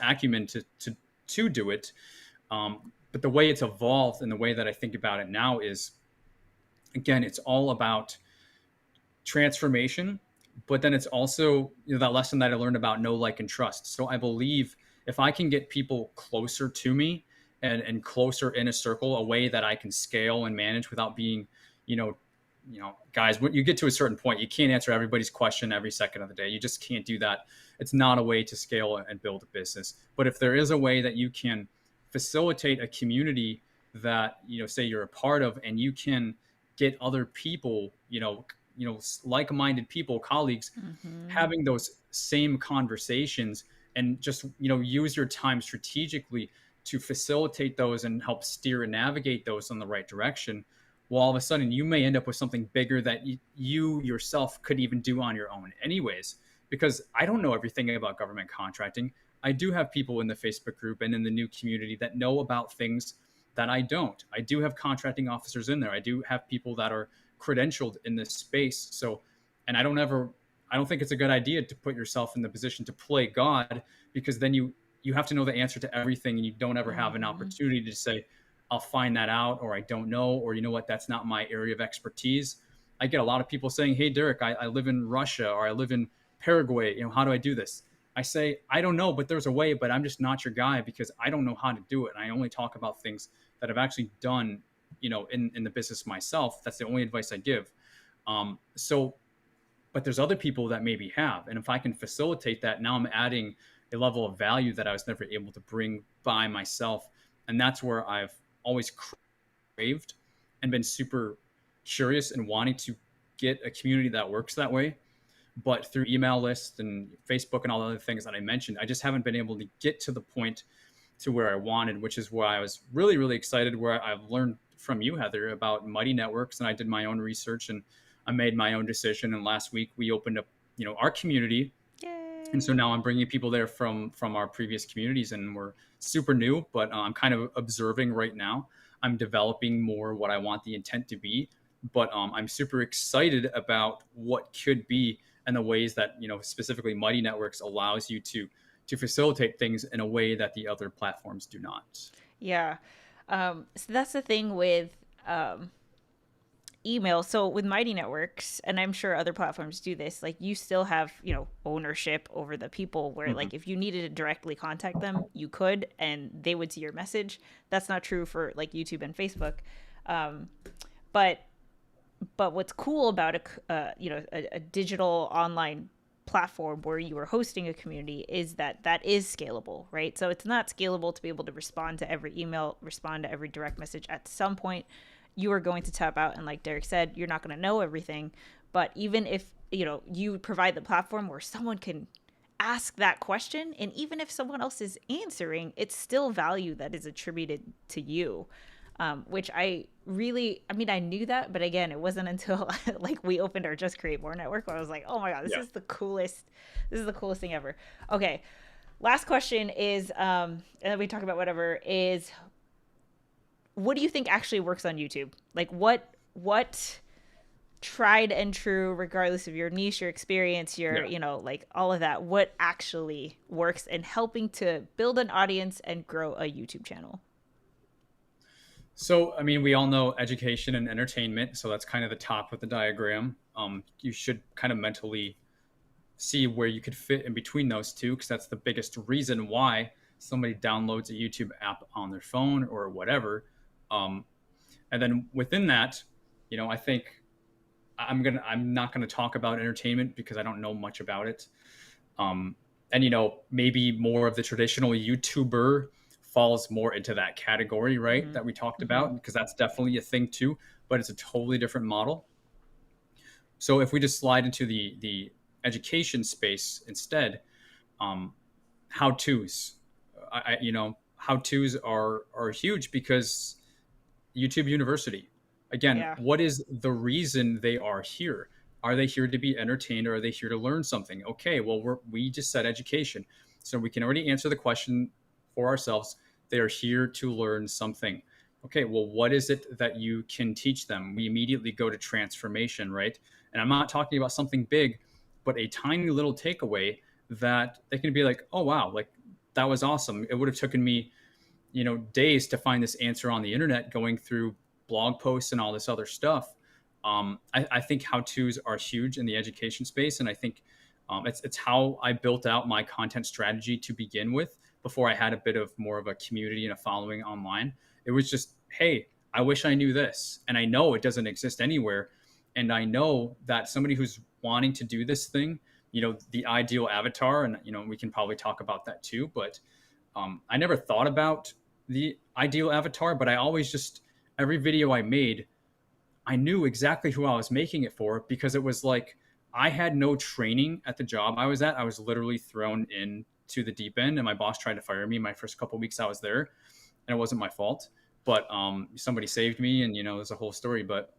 B: acumen to do it. But the way it's evolved and the way that I think about it now is, again, it's all about transformation, but then it's also that lesson that I learned about know, like, and trust. So I believe if I can get people closer to me and closer in a circle, a way that I can scale and manage without being, you know, guys, when you get to a certain point, you can't answer everybody's question every second of the day. You just can't do that. It's not a way to scale and build a business. But if there is a way that you can facilitate a community that, say you're a part of, and you can get other people, like-minded people, colleagues,
A: Mm-hmm.
B: having those same conversations, and just use your time strategically to facilitate those and help steer and navigate those in the right direction, well, all of a sudden you may end up with something bigger that you yourself could even do on your own anyways. Because I don't know everything about government contracting. I do have people in the Facebook group and in the new community that know about things that I don't. I do have contracting officers in there. I do have people that are credentialed in this space. So, and I don't think it's a good idea to put yourself in the position to play God, because then you have to know the answer to everything, and you don't ever have an
A: Mm-hmm.
B: opportunity to say, I'll find that out, or I don't know, or you know what, that's not my area of expertise. I get a lot of people saying, hey, Derek, I live in Russia, or I live in Paraguay. How do I do this? I say, I don't know, but there's a way, but I'm just not your guy, because I don't know how to do it. And I only talk about things that I've actually done, in the business myself. That's the only advice I give. So, but there's other people that maybe have. And if I can facilitate that, now I'm adding a level of value that I was never able to bring by myself. And that's where I've always craved and been super curious and wanting to get a community that works that way. But through email lists and Facebook and all the other things that I mentioned, I just haven't been able to get to the point to where I wanted, which is why I was really, really excited, where I've learned from you, Heather, about Mighty Networks, and I did my own research and I made my own decision. And last week we opened up, our community, and so
A: Yay.
B: now I'm bringing people there from our previous communities, and we're super new, but I'm kind of observing right now. I'm developing more what I want the intent to be, but I'm super excited about what could be and the ways that specifically Mighty Networks allows you to facilitate things in a way that the other platforms do not.
A: Yeah. So that's the thing with um, email. So with Mighty Networks, and I'm sure other platforms do this, like you still have, ownership over the people where
B: Mm-hmm.
A: like if you needed to directly contact them, you could and they would see your message. That's not true for like YouTube and Facebook. Um, but what's cool about a digital online platform where you are hosting a community is that is scalable, right? So it's not scalable to be able to respond to every email, respond to every direct message. At some point you are going to tap out, and like Derek said, you're not going to know everything. But even if you provide the platform where someone can ask that question, and even if someone else is answering, it's still value that is attributed to you. Which I knew that, but again, it wasn't until like we opened our Just Create More network where I was like, oh my God,
B: Yeah.
A: this is the coolest thing ever. Okay. Last question is, and then we talk about whatever is, what do you think actually works on YouTube? Like what tried and true, regardless of your niche, your experience, your,
B: Yeah.
A: like all of that, what actually works in helping to build an audience and grow a YouTube channel?
B: So, I mean, we all know education and entertainment. So that's kind of the top of the diagram. You should kind of mentally see where you could fit in between those two, because that's the biggest reason why somebody downloads a YouTube app on their phone or whatever. Um, and then within that, I think I'm not gonna talk about entertainment because I don't know much about it. Um, and maybe more of the traditional YouTuber falls more into that category, right?
A: Mm-hmm.
B: That we talked
A: Mm-hmm.
B: about, because that's definitely a thing too, but it's a totally different model. So if we just slide into the education space instead, um, how tos, how tos are huge, because YouTube University. Again,
A: Yeah.
B: what is the reason they are here? Are they here to be entertained, or are they here to learn something? Okay, well, we just said education. So we can already answer the question for ourselves. They are here to learn something. Okay, well, what is it that you can teach them? We immediately go to transformation, right? And I'm not talking about something big, but a tiny little takeaway that they can be like, oh, wow, like that was awesome. It would have taken me days to find this answer on the internet, going through blog posts and all this other stuff. I think how to's are huge in the education space, and I think it's how I built out my content strategy to begin with. Before I had a bit of more of a community and a following online, it was just, hey, I wish I knew this, and I know it doesn't exist anywhere, and I know that somebody who's wanting to do this thing, the ideal avatar, and we can probably talk about that too, but I never thought about the ideal avatar, but I always just, every video I made, I knew exactly who I was making it for, because it was like I had no training at the job I was at. I was literally thrown into the deep end, and my boss tried to fire me my first couple of weeks I was there, and it wasn't my fault. But somebody saved me, and there's a whole story. But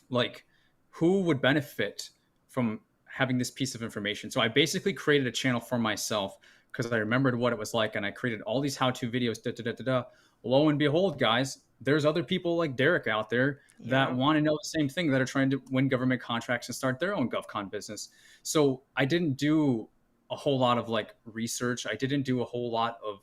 B: like, who would benefit from having this piece of information? So I basically created a channel for myself because I remembered what it was like, and I created all these how-to videos. Da, da, da, da, da. Lo and behold, guys, there's other people like Derek out there that
A: Yeah.
B: want to know the same thing, that are trying to win government contracts and start their own GovCon business. So I didn't do a whole lot of like research. I didn't do a whole lot of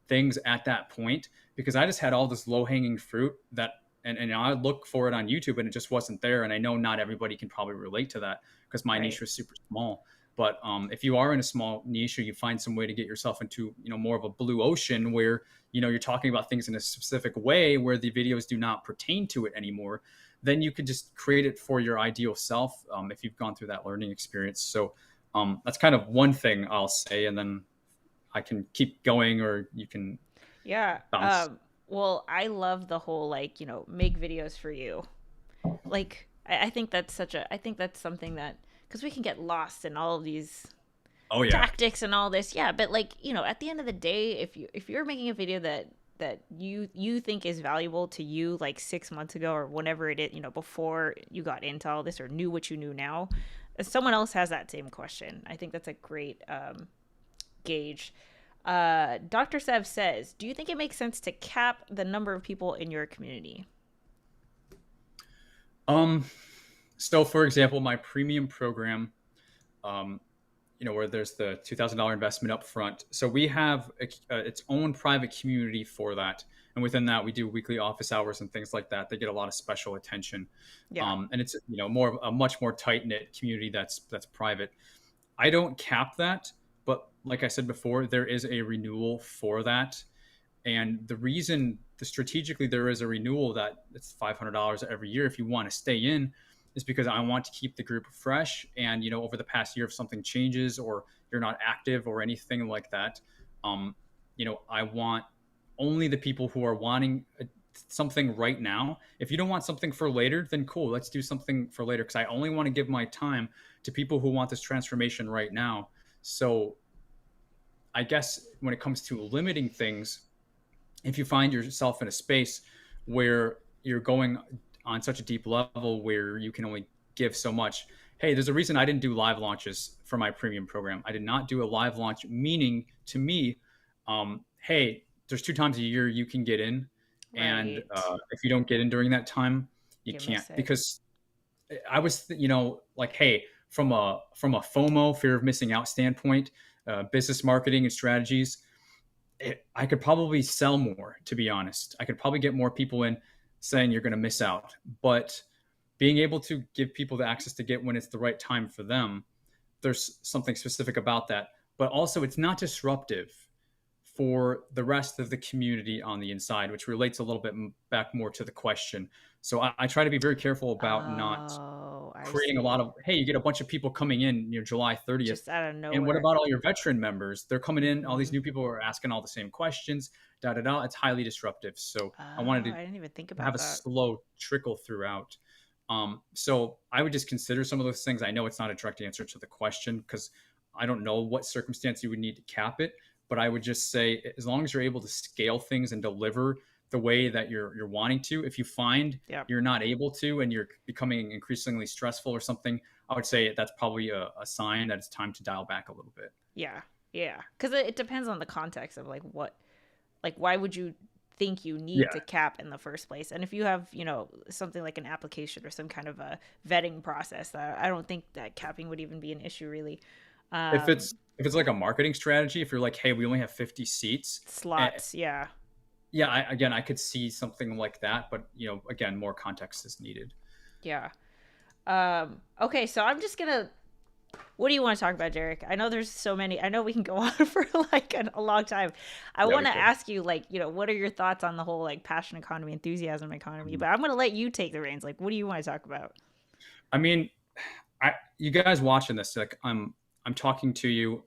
B: things at that point, because I just had all this low-hanging fruit that, and I look for it on YouTube, and it just wasn't there. And I know not everybody can probably relate to that, because my
A: Right.
B: niche was super small. But if you are in a small niche, or you find some way to get yourself into more of a blue ocean, where you're talking about things in a specific way where the videos do not pertain to it anymore, then you could just create it for your ideal self, if you've gone through that learning experience. So that's kind of one thing I'll say, and then I can keep going, or you can
A: Yeah.
B: bounce.
A: Well, I love the whole like, make videos for you. Like I think that's something that, because we can get lost in all of these
B: Oh yeah.
A: tactics and all this. Yeah, but like, at the end of the day, if you're making a video that you think is valuable to you like 6 months ago or whenever it is, before you got into all this or knew what you knew now, someone else has that same question. I think that's a great gauge. Dr. Sev says, do you think it makes sense to cap the number of people in your community?
B: Um, so for example, my premium program, um, where there's the $2,000 investment up front. So we have its own private community for that. And within that, we do weekly office hours and things like that. They get a lot of special attention.
A: Yeah.
B: And it's, more a much more tight knit community that's private. I don't cap that, but like I said before, there is a renewal for that. And strategically there is a renewal that it's $500 every year if you want to stay in, is because I want to keep the group fresh. And over the past year, if something changes or you're not active or anything like that, I want only the people who are wanting something right now. If you don't want something for later, then cool, let's do something for later, because I only want to give my time to people who want this transformation right now. So I guess when it comes to limiting things, if you find yourself in a space where you're going on such a deep level where you can only give so much, hey, there's a reason I didn't do live launches for my premium program. I did not do a live launch, meaning to me, hey, there's 2 times a year you can get in. And
A: Right.
B: if you don't get in during that time, you
A: You
B: can't.
A: miss it.
B: Because I was, like, hey, from a FOMO, fear of missing out standpoint, business marketing and strategies, I could probably sell more, to be honest. I could probably get more people in saying you're going to miss out. But being able to give people the access to get when it's the right time for them, there's something specific about that. But also, it's not disruptive for the rest of the community on the inside, which relates a little bit back more to the question. So I try to be very careful about not
A: Oh, I
B: creating a lot
A: see.
B: of, hey, you get a bunch of people coming in near July 30th.
A: Just out of
B: And what
A: nowhere.
B: about all your veteran members? They're coming in, all these
A: Mm-hmm.
B: new people are asking all the same questions, da da da. It's highly disruptive. So
A: Oh,
B: I wanted
A: I didn't even think
B: to have
A: about
B: a
A: that.
B: slow trickle throughout. So I would just consider some of those things. I know it's not a direct answer to the question because I don't know what circumstance you would need to cap it, but I would just say as long as you're able to scale things and deliver the way that you're wanting to, if you find
A: Yeah.
B: you're not able to and you're becoming increasingly stressful or something, I would say that's probably a sign that it's time to dial back a little bit.
A: Yeah. Yeah. Because it depends on the context of like what, like, why would you think you need
B: Yeah.
A: to cap in the first place? And if you have, something like an application or some kind of a vetting process, that I don't think that capping would even be an issue really.
B: If
A: Um,
B: it's like a marketing strategy, if you're like, hey, we only have 50 seats,
A: Slots. Yeah.
B: yeah, again, I could see something like that, but again, more context is needed.
A: Yeah. Okay. So I'm just going to, what do you want to talk about, Jarek? I know there's so many. I know we can go on for like a long time. I
B: Yeah,
A: want
B: we
A: to
B: could.
A: ask you, like, what are your thoughts on the whole like passion economy, enthusiasm economy?
B: Mhm.
A: But I'm going to let you take the reins. Like, what do you want to talk about?
B: I mean, you guys watching this, like, I'm talking to you.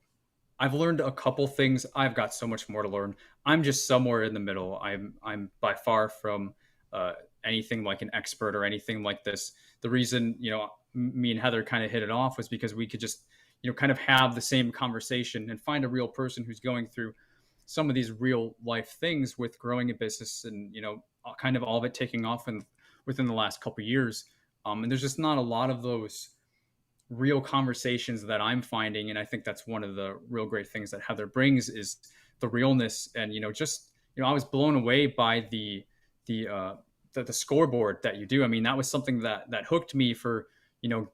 B: I've learned a couple things. I've got so much more to learn. I'm just somewhere in the middle. I'm by far from uh, anything like an expert or anything like this. The reason me and Heather kind of hit it off was because we could just kind of have the same conversation and find a real person who's going through some of these real life things with growing a business and kind of all of it taking off and within the last couple of years. And there's just not a lot of those real conversations that I'm finding, and I think that's one of the real great things that Heather brings is the realness. And just I was blown away by the the scoreboard that you do. I mean, that was something that hooked me for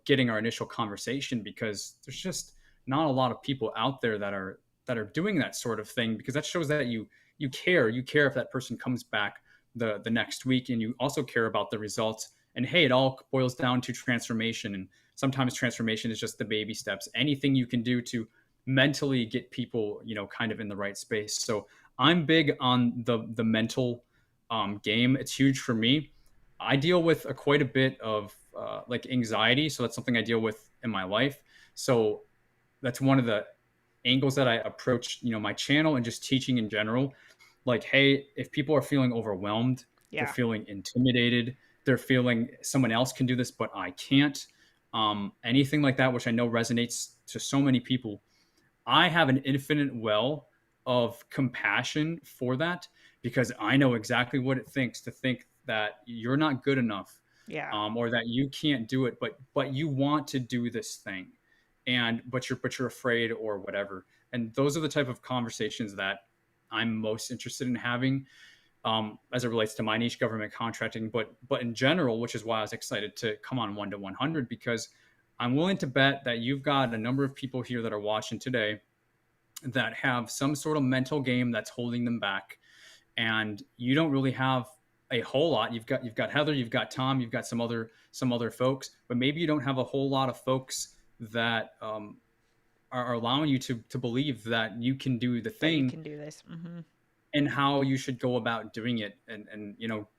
B: getting our initial conversation, because there's just not a lot of people out there that are doing that sort of thing, because that shows that you care if that person comes back the next week, and you also care about the results. And hey, it all boils down to transformation, and sometimes transformation is just the baby steps. Anything you can do to mentally get people kind of in the right space. So I'm big on the mental game. It's huge for me. I deal with quite a bit of like anxiety, so that's something I deal with in my life. So that's one of the angles that I approach my channel and just teaching in general. Like, hey, if people are feeling overwhelmed, they're
A: Yeah.
B: feeling intimidated, they're feeling someone else can do this but I can't, anything like that, which I know resonates to so many people, I have an infinite well of compassion for that, because I know exactly what it thinks to think that you're not good enough,
A: Yeah.
B: or that you can't do it, but you want to do this thing, and but you're afraid or whatever. And those are the type of conversations that I'm most interested in having, as it relates to my niche, government contracting, but in general, which is why I was excited to come on 1 to 100, because I'm willing to bet that you've got a number of people here that are watching today that have some sort of mental game that's holding them back, and you don't really have a whole lot. You've got Heather, you've got Tom, you've got some other folks, but maybe you don't have a whole lot of folks that are allowing you to believe that you can do the
A: That you
B: thing
A: can do this.
B: and how you should go about doing it. And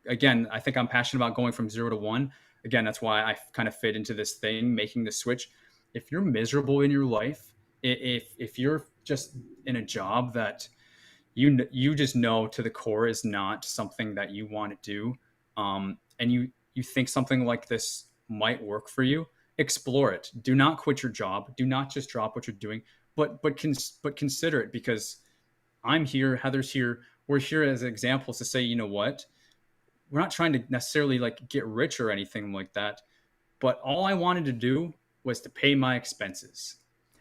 B: again, I think I'm passionate about going from 0 to 1. Again, that's why I kind of fit into this thing, making the switch. If you're miserable in your life, if you're just in a job that you just know to the core is not something that you want to do, and you think something like this might work for you, explore it. Do not quit your job. Do not just drop what you're doing, but consider it, because I'm here, Heather's here. We're here as examples to say, you know what? We're not trying to necessarily like get rich or anything like that, but all I wanted to do was to pay my expenses.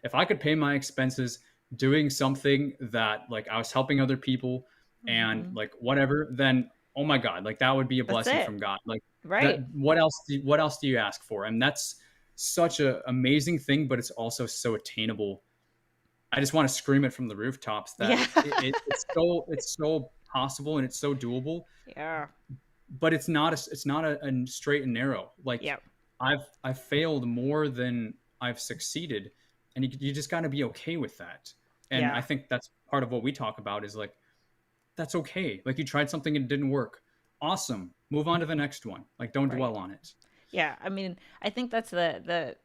B: If I could pay my expenses doing something that like I was helping other people and
A: Hmm.
B: like whatever, then oh my God, like that would be a
A: That's
B: blessing
A: it.
B: from God. Like that,
A: Right.
B: what else do you ask for? And that's such a amazing thing, but it's also so attainable. I just want to scream it from the rooftops that
A: Yeah.
B: it's so possible and it's so doable,
A: Yeah.
B: but it's not a straight and narrow. Like
A: Yep.
B: I've failed more than I've succeeded, and you just got to be okay with that. And I
A: Yeah.
B: think that's part of what we talk about is like that's okay. Like you tried something and it didn't work. Awesome. Move on to the next one. Like don't
A: Right.
B: dwell on it.
A: Yeah. I mean, I think that's the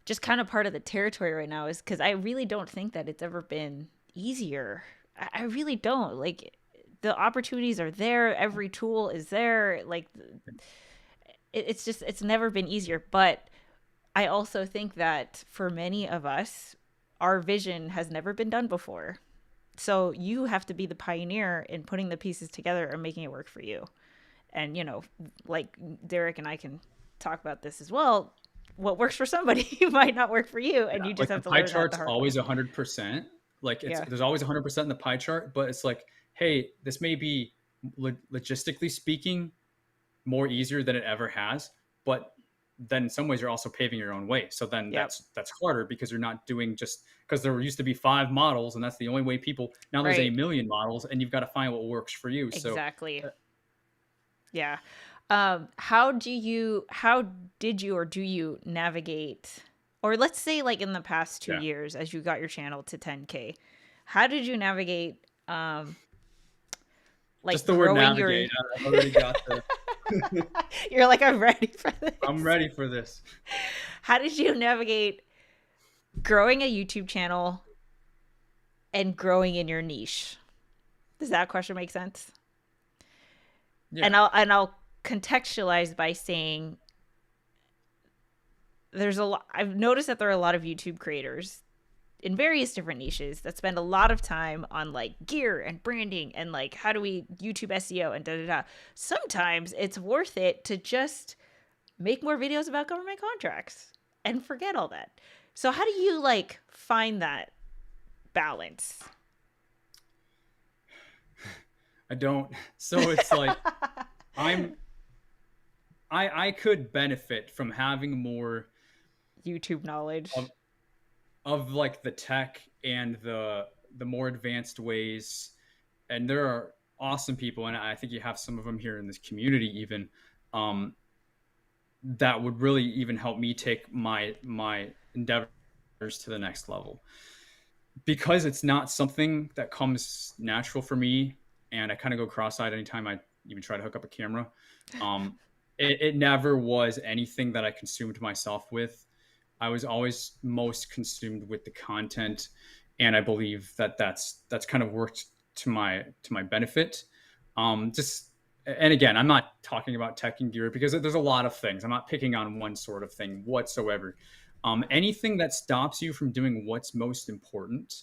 A: just kind of part of the territory right now is because I really don't think that it's ever been easier. I really don't. Like the opportunities are there, every tool is there. Like it's just it's never been easier. But I also think that for many of us, our vision has never been done before. So you have to be the pioneer in putting the pieces together and making it work for you. And like Derek and I can talk about this as well. What works for somebody might not work for you,
B: Yeah,
A: and you just
B: like the
A: have to
B: pie
A: learn that the
B: chart's
A: hard way.
B: always 100%. Like it's
A: Yeah.
B: there's always 100% in the pie chart, but it's like, hey, this may be logistically speaking more easier than it ever has, but then in some ways you're also paving your own way. So then
A: Yep.
B: that's harder because you're not doing just because there used to be 5 models and that's the only way people now there's a
A: Right.
B: million models and you've got to find what works for you. So
A: Exactly.
B: uh,
A: Yeah. How did you or do you navigate, or let's say like in the past two
B: yeah,
A: years as you got your channel to 10K, how did you navigate
B: just
A: like
B: the word
A: growing your
B: navigate. I've already got the
A: you're like, I'm ready for
B: I'm
A: this.
B: ready for this.
A: How did you navigate growing a YouTube channel and growing in your niche? Does that question make sense?
B: Yeah.
A: And I'll contextualize by saying there's a lot. I've noticed that there are a lot of YouTube creators in various different niches that spend a lot of time on like gear and branding and like how do we YouTube SEO and da da da. Sometimes it's worth it to just make more videos about government contracts and forget all that. So how do you like find that balance?
B: I don't. So it's like I'm I could benefit from having more
A: YouTube knowledge.
B: of like the tech and the more advanced ways, and there are awesome people, and I think you have some of them here in this community even, um, that would really even help me take my endeavors to the next level, because it's not something that comes natural for me, and I kind of go cross-eyed anytime I even try to hook up a camera. um, it never was anything that I consumed myself with. I was always most consumed with the content, and I believe that that's kind of worked to my benefit. Just and again, I'm not talking about tech and gear because there's a lot of things. I'm not picking on one sort of thing whatsoever. Anything that stops you from doing what's most important,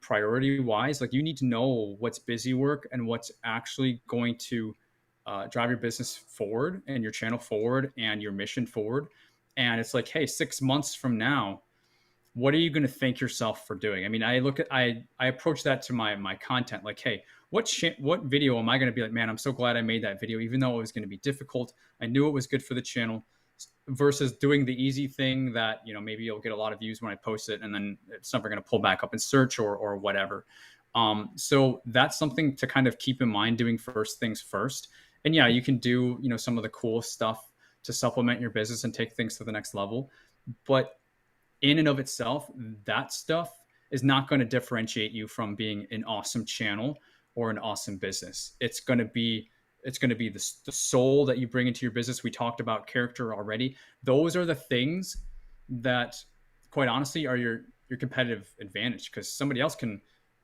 B: priority wise, like you need to know what's busy work and what's actually going to drive your business forward and your channel forward and your mission forward. And it's like, hey, 6 months from now, what are you going to thank yourself for doing? I mean, I approach that to my content like, hey, what video am I going to be like, man, I'm so glad I made that video, even though it was going to be difficult. I knew it was good for the channel, versus doing the easy thing that, maybe you'll get a lot of views when I post it and then it's never going to pull back up in search or whatever. So that's something to kind of keep in mind, doing first things first. And yeah, you can do, some of the cool stuff to supplement your business and take things to the next level. But in and of itself, that stuff is not going to differentiate you from being an awesome channel or an awesome business. It's going to be the soul that you bring into your business. We talked about character already. Those are the things that, quite honestly, are your competitive advantage, because somebody else can,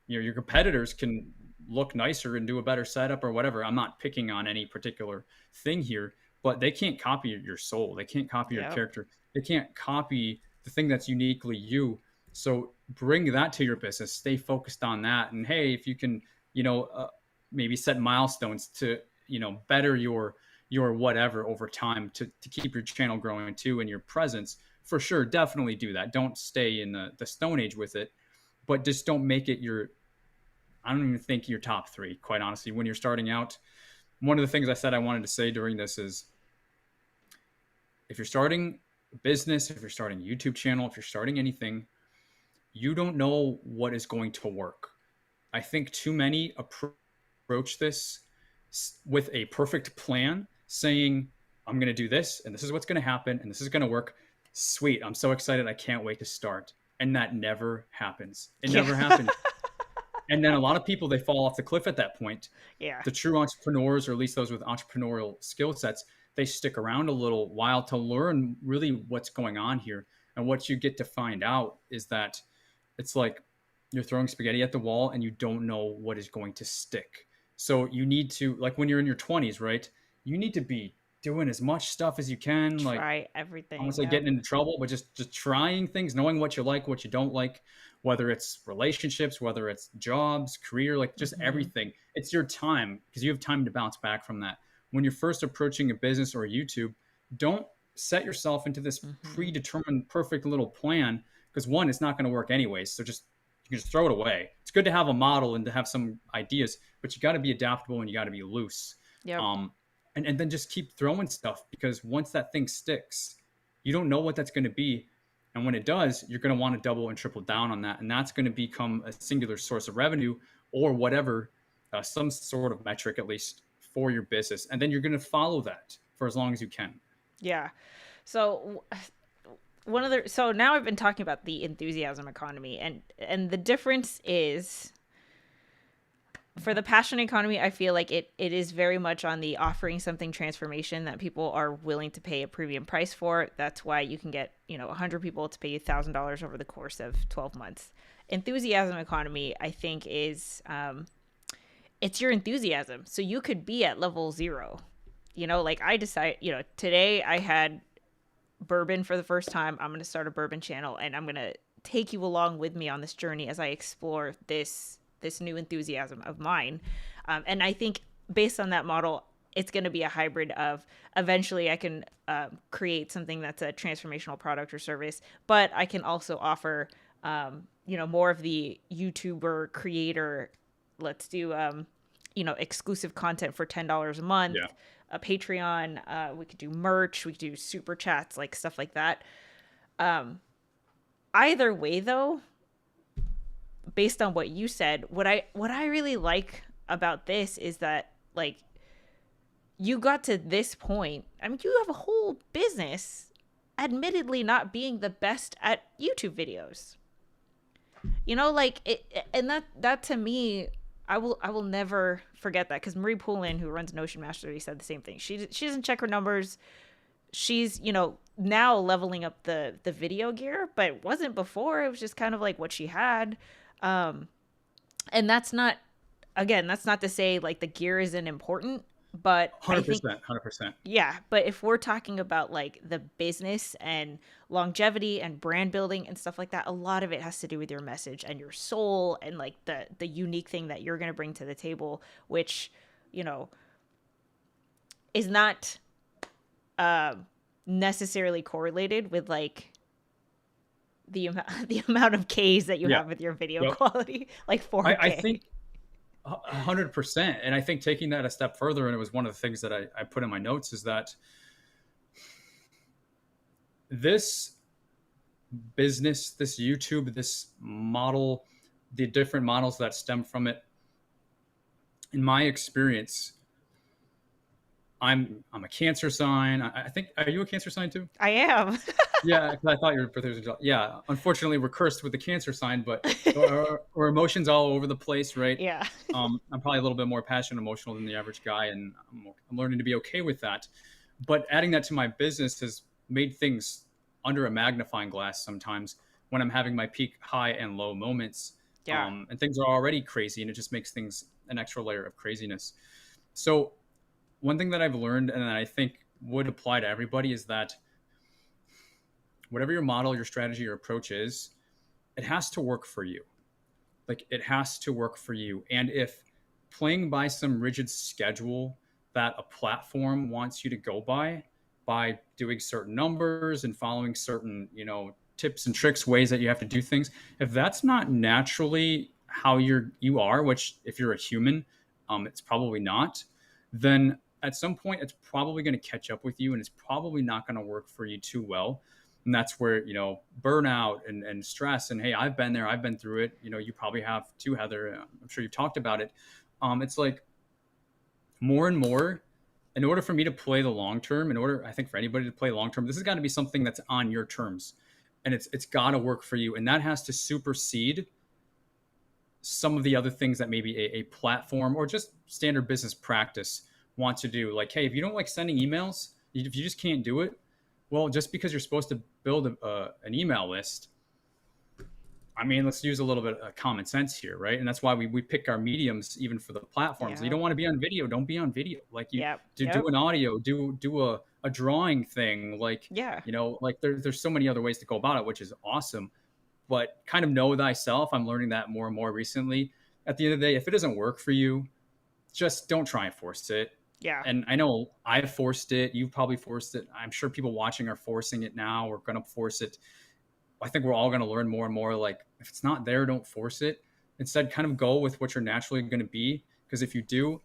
B: your competitors can look nicer and do a better setup or whatever. I'm not picking on any particular thing here, but they can't copy your soul. They can't copy your character. They can't copy the thing that's uniquely you. So bring that to your business, stay focused on that. And hey, if you can, maybe set milestones to, better your whatever over time to keep your channel growing too, and your presence, for sure, definitely do that. Don't stay in the Stone Age with it, but just don't make it I don't even think your top three, quite honestly, when you're starting out. One of the things I said I wanted to say during this is, if you're starting a business, if you're starting a YouTube channel, if you're starting anything, you don't know what is going to work. I think too many approach this with a perfect plan, saying, I'm going to do this, and this is what's going to happen, and this is going to work. Sweet. I'm so excited. I can't wait to start. And that never happens. It never happens. And then a lot of people, they fall off the cliff at that point.
A: Yeah.
B: The true entrepreneurs, or at least those with entrepreneurial skill sets, they stick around a little while to learn really what's going on here. And what you get to find out is that it's like you're throwing spaghetti at the wall and you don't know what is going to stick. So you need to, like when you're in your 20s, right? You need to be doing as much stuff as you can.
A: Try everything.
B: I won't say getting into trouble, but just trying things, knowing what you like, what you don't like, whether it's relationships, whether it's jobs, career, like just everything. It's your time, because you have time to bounce back from that. When you're first approaching a business or YouTube, don't set yourself into this predetermined perfect little plan, because one, it's not going to work anyways. So you can just throw it away. It's good to have a model and to have some ideas, but you got to be adaptable and you got to be loose.
A: Yep.
B: And then just keep throwing stuff, because once that thing sticks, you don't know what that's going to be. And when it does, you're going to want to double and triple down on that. And that's going to become a singular source of revenue or whatever, some sort of metric, at least for your business. And then you're going to follow that for as long as you can.
A: Yeah. So so now I've been talking about the enthusiasm economy, and the difference is, for the passion economy, I feel like it is very much on the offering something transformation that people are willing to pay a premium price for. That's why you can get, 100 people to pay you $1,000 over the course of 12 months. Enthusiasm economy, I think, is it's your enthusiasm. So you could be at level 0. Like I decide, today I had bourbon for the first time. I'm going to start a bourbon channel, and I'm going to take you along with me on this journey as I explore this new enthusiasm of mine. And I think based on that model, it's going to be a hybrid of, eventually I can create something that's a transformational product or service, but I can also offer, more of the YouTuber creator, let's do, exclusive content for $10 a month, a Patreon, we could do merch, we could do super chats, like stuff like that. Either way though, based on what you said, what I really like about this is that, like, you got to this point. I mean, you have a whole business, admittedly not being the best at YouTube videos. Like it, and that to me, I will never forget that, because Marie Poulin, who runs Notion Mastery, said the same thing. She doesn't check her numbers. She's, now leveling up the video gear, but it wasn't before. It was just kind of like what she had. And that's not to say like the gear isn't important, But I think
B: 100%, 100%.
A: yeah, but if we're talking about like the business and longevity and brand building and stuff like that, a lot of it has to do with your message and your soul and like the unique thing that you're going to bring to the table, which, you know, is not uh, necessarily correlated with like the amount the amount of Ks that you
B: Yeah.
A: have with your video
B: Yep.
A: quality, like
B: I
A: 4K.
B: think 100%. And I think taking that a step further, and it was one of the things that I put in my notes, is that this business, this YouTube, this model, the different models that stem from it, in my experience, I'm a Cancer sign. I think, are you a Cancer sign too?
A: I am.
B: Yeah, 'cause I thought your birthday was in July. Yeah, unfortunately, we're cursed with the Cancer sign, but our emotions all over the place, right?
A: Yeah.
B: I'm probably a little bit more passionate, emotional than the average guy, and I'm learning to be okay with that. But adding that to my business has made things under a magnifying glass sometimes when I'm having my peak high and low moments,
A: Yeah.
B: and things are already crazy, and it just makes things an extra layer of craziness. So one thing that I've learned, and I think would apply to everybody, is that whatever your model, your strategy, your approach is, it has to work for you. Like, it has to work for you. And if playing by some rigid schedule that a platform wants you to go by doing certain numbers and following certain, tips and tricks, ways that you have to do things, if that's not naturally how you are, which if you're a human, it's probably not, then at some point it's probably going to catch up with you, and it's probably not going to work for you too well. And that's where, burnout and stress, and hey, I've been there, I've been through it, you probably have too, Heather. I'm sure you've talked about it. It's like, more and more, in order for me to play the long term, I think for anybody to play long term, this has got to be something that's on your terms, and it's got to work for you, and that has to supersede some of the other things that maybe a platform or just standard business practice wants to do. Like, hey, if you don't like sending emails, if you just can't do it, well, just because you're supposed to build an email list, I mean, let's use a little bit of common sense here, right? And that's why we pick our mediums, even for the platforms. You
A: Yeah.
B: don't want to be on video, don't be on video. Like, you
A: Yep.
B: do
A: Yep.
B: an audio, do a drawing thing. Like,
A: Yeah.
B: like there's so many other ways to go about it, which is awesome. But kind of know thyself. I'm learning that more and more recently. At the end of the day, if it doesn't work for you, just don't try and force it.
A: Yeah.
B: And I know I've forced it. You've probably forced it. I'm sure people watching are forcing it now. We're going to force it. I think we're all going to learn more and more. Like, if it's not there, don't force it. Instead, kind of go with what you're naturally going to be. Because if you do,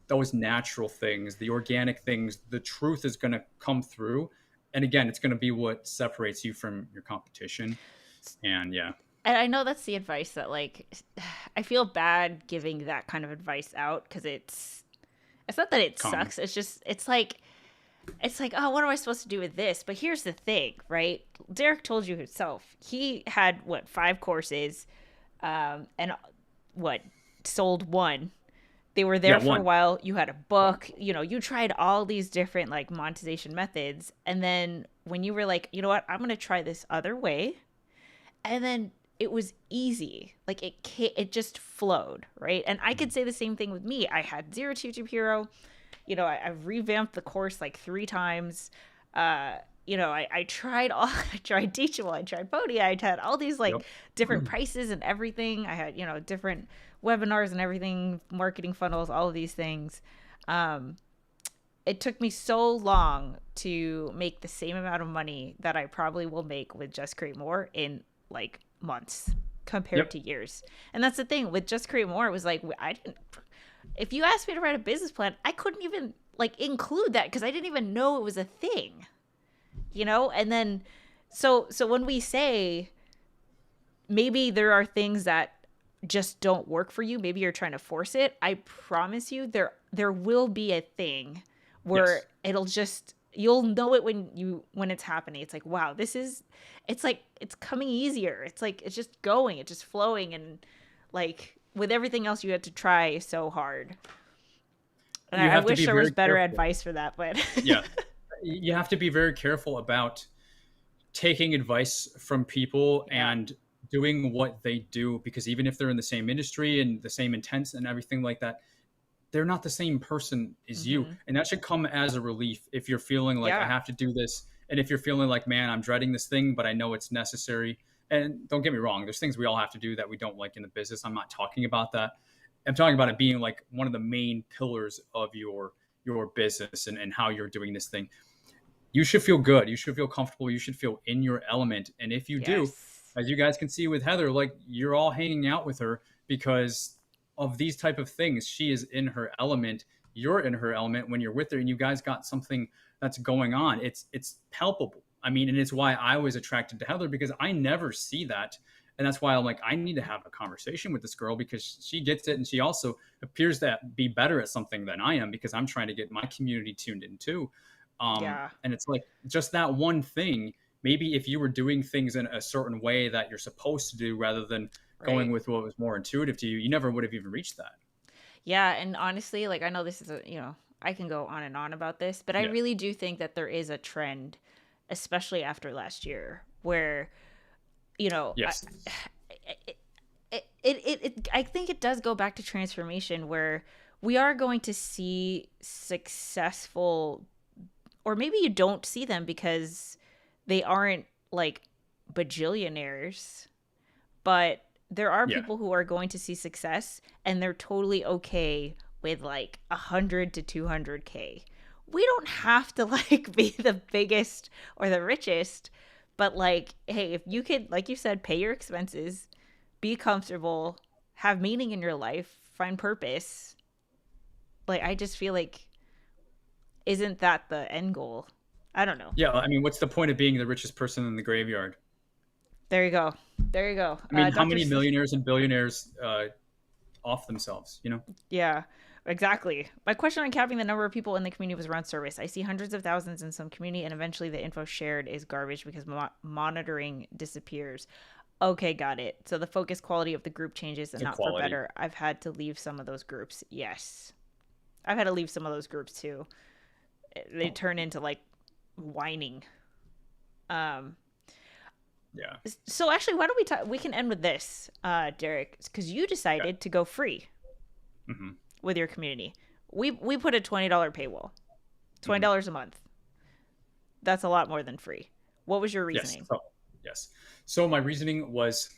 B: those natural things, the organic things, the truth is going to come through. And again, it's going to be what separates you from your competition. And yeah.
A: And I know that's the advice that like I feel bad giving that kind of advice out because it's not that it
B: Common.
A: sucks. It's just it's like, oh, what am I supposed to do with this? But here's the thing, right? Derek told you himself. He had what, 5 courses, and what, sold one. They were there
B: Yeah,
A: for a
B: one.
A: while. You had a book. You tried all these different like monetization methods, and then when you were like, you know what, I'm gonna try this other way, and then it was easy. Like it just flowed, right? And I could say the same thing with me. I had zero to YouTube Hero. I revamped the course like 3 times. I tried I tried Teachable, I tried Podia, I had all these like
B: Yep.
A: different prices and everything. I had, different webinars and everything, marketing funnels, all of these things. It took me so long to make the same amount of money that I probably will make with Just Create More in like months compared
B: Yep.
A: to years. And that's the thing with Just Create More. It was like, if you asked me to write a business plan, I couldn't even like include that because I didn't even know it was a thing, And then, so when we say maybe there are things that just don't work for you, maybe you're trying to force it. I promise you, there will be a thing where
B: Yes.
A: you'll know it when it's happening. It's like, wow, it's like it's coming easier. It's like it's just going, it's just flowing, and like with everything else you had to try so hard. And
B: You
A: I
B: have to
A: wish
B: be
A: there was
B: very
A: better
B: careful.
A: advice for that, but
B: Yeah. You have to be very careful about taking advice from people
A: yeah,
B: and doing what they do, because even if they're in the same industry and the same intents and everything like that, they're not the same person as you.
A: Mm-hmm.
B: And that should come as a relief if you're feeling like I
A: Yeah.
B: have to do this. And if you're feeling like, man, I'm dreading this thing, but I know it's necessary. And don't get me wrong, there's things we all have to do that we don't like in the business. I'm not talking about that. I'm talking about it being like one of the main pillars of your business and how you're doing this thing. You should feel good. You should feel comfortable. You should feel in your element. And if you do,
A: Yes.
B: as you guys can see with Heather, like you're all hanging out with her because of these type of things. She is in her element. You're in her element when you're with her, and you guys got something that's going on. It's palpable. I mean, and it's why I was attracted to Heather, because I never see that. And that's why I'm like, I need to have a conversation with this girl because she gets it. And she also appears to be better at something than I am, because I'm trying to get my community tuned in too.
A: Yeah.
B: And it's like just that one thing. Maybe if you were doing things in a certain way that you're supposed to do rather than going
A: Right.
B: with what was more intuitive to you, you never would have even reached that.
A: Yeah, and honestly, like I know this is a, I can go on and on about this, but I
B: Yeah.
A: really do think that there is a trend, especially after last year, where, you know,
B: Yes.
A: I think it does go back to transformation, where we are going to see successful, or maybe you don't see them because they aren't like bajillionaires, but there are
B: Yeah.
A: people who are going to see success and they're totally okay with like 100 to 200K. We don't have to like be the biggest or the richest, but like, hey, if you could, like you said, pay your expenses, be comfortable, have meaning in your life, find purpose. Like, I just feel like, isn't that the end goal? I don't know.
B: Yeah. I mean, what's the point of being the richest person in the graveyard?
A: There you go. There you go.
B: I mean, how
A: Dr.
B: many millionaires and billionaires off themselves, you know?
A: Yeah, exactly. My question on capping the number of people in the community was around service. I see hundreds of thousands in some community, and eventually the info shared is garbage because monitoring disappears. Okay, got it. So the focus quality of the group changes and
B: The
A: not for
B: quality.
A: better. I've had to leave some of those groups. Yes. I've had to leave some of those groups too. They turn into like whining. Um,
B: Yeah.
A: so actually, why don't we talk? We can end with this, Derek, because you
B: Okay.
A: decided to go free
B: Hmm.
A: with your community. We put a $20 paywall,
B: Hmm.
A: $20 a month. That's a lot more than free. What was your
B: Yes.
A: reasoning?
B: So, yes. So my reasoning was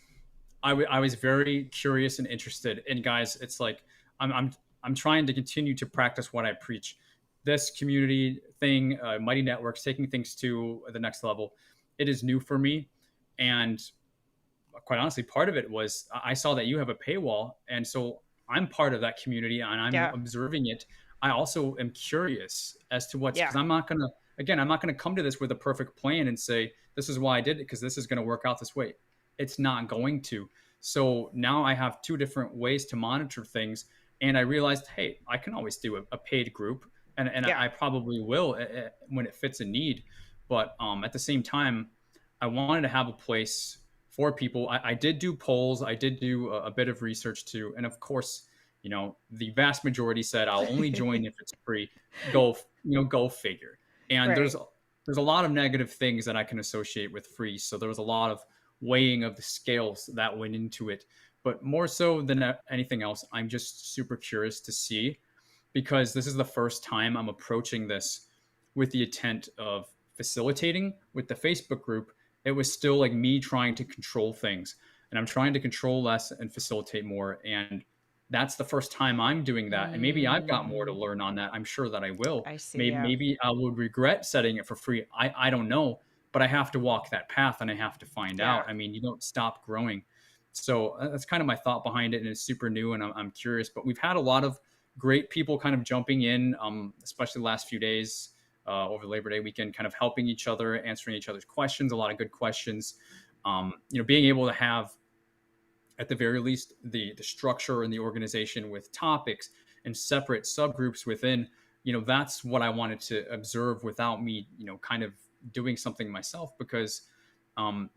B: I was very curious and interested. And guys, it's like I'm trying to continue to practice what I preach. This community thing, Mighty Networks, taking things to the next level. It is new for me, and quite honestly, part of it was I saw that you have a paywall, and so I'm part of that community and I'm
A: Yeah,
B: observing it. I also am curious as to what's,
A: yeah,
B: because I'm not gonna, again, I'm not gonna come to this with a perfect plan and say this is why I did it because this is gonna work out this way. It's not going to. So now I have two different ways to monitor things, and I realized, hey, I can always do a paid group, and
A: yeah,
B: I probably will when it fits a need. But at the same time, I wanted to have a place for people. I did do polls. I did do a bit of research too, and of course, the vast majority said I'll only join if it's free. Go figure. And
A: right.
B: there's a lot of negative things that I can associate with free. So there was a lot of weighing of the scales that went into it. But more so than anything else, I'm just super curious to see, because this is the first time I'm approaching this with the intent of facilitating. With the Facebook group, it was still like me trying to control things, and I'm trying to control less and facilitate more. And that's the first time I'm doing that. And maybe I've got more to
A: Mm,
B: learn on that. I'm sure that I will.
A: I see. Yeah,
B: Maybe I would regret setting it for free. I don't know, but I have to walk that path and I have to find
A: yeah.
B: out. I mean, you don't stop growing. So that's kind of my thought behind it. And it's super new, and I'm curious, but we've had a lot of great people kind of jumping in, especially the last few days over Labor Day weekend, kind of helping each other, answering each other's questions, a lot of good questions. Being able to have, at the very least, the structure and the organization with topics and separate subgroups within, that's what I wanted to observe without me, kind of doing something myself, because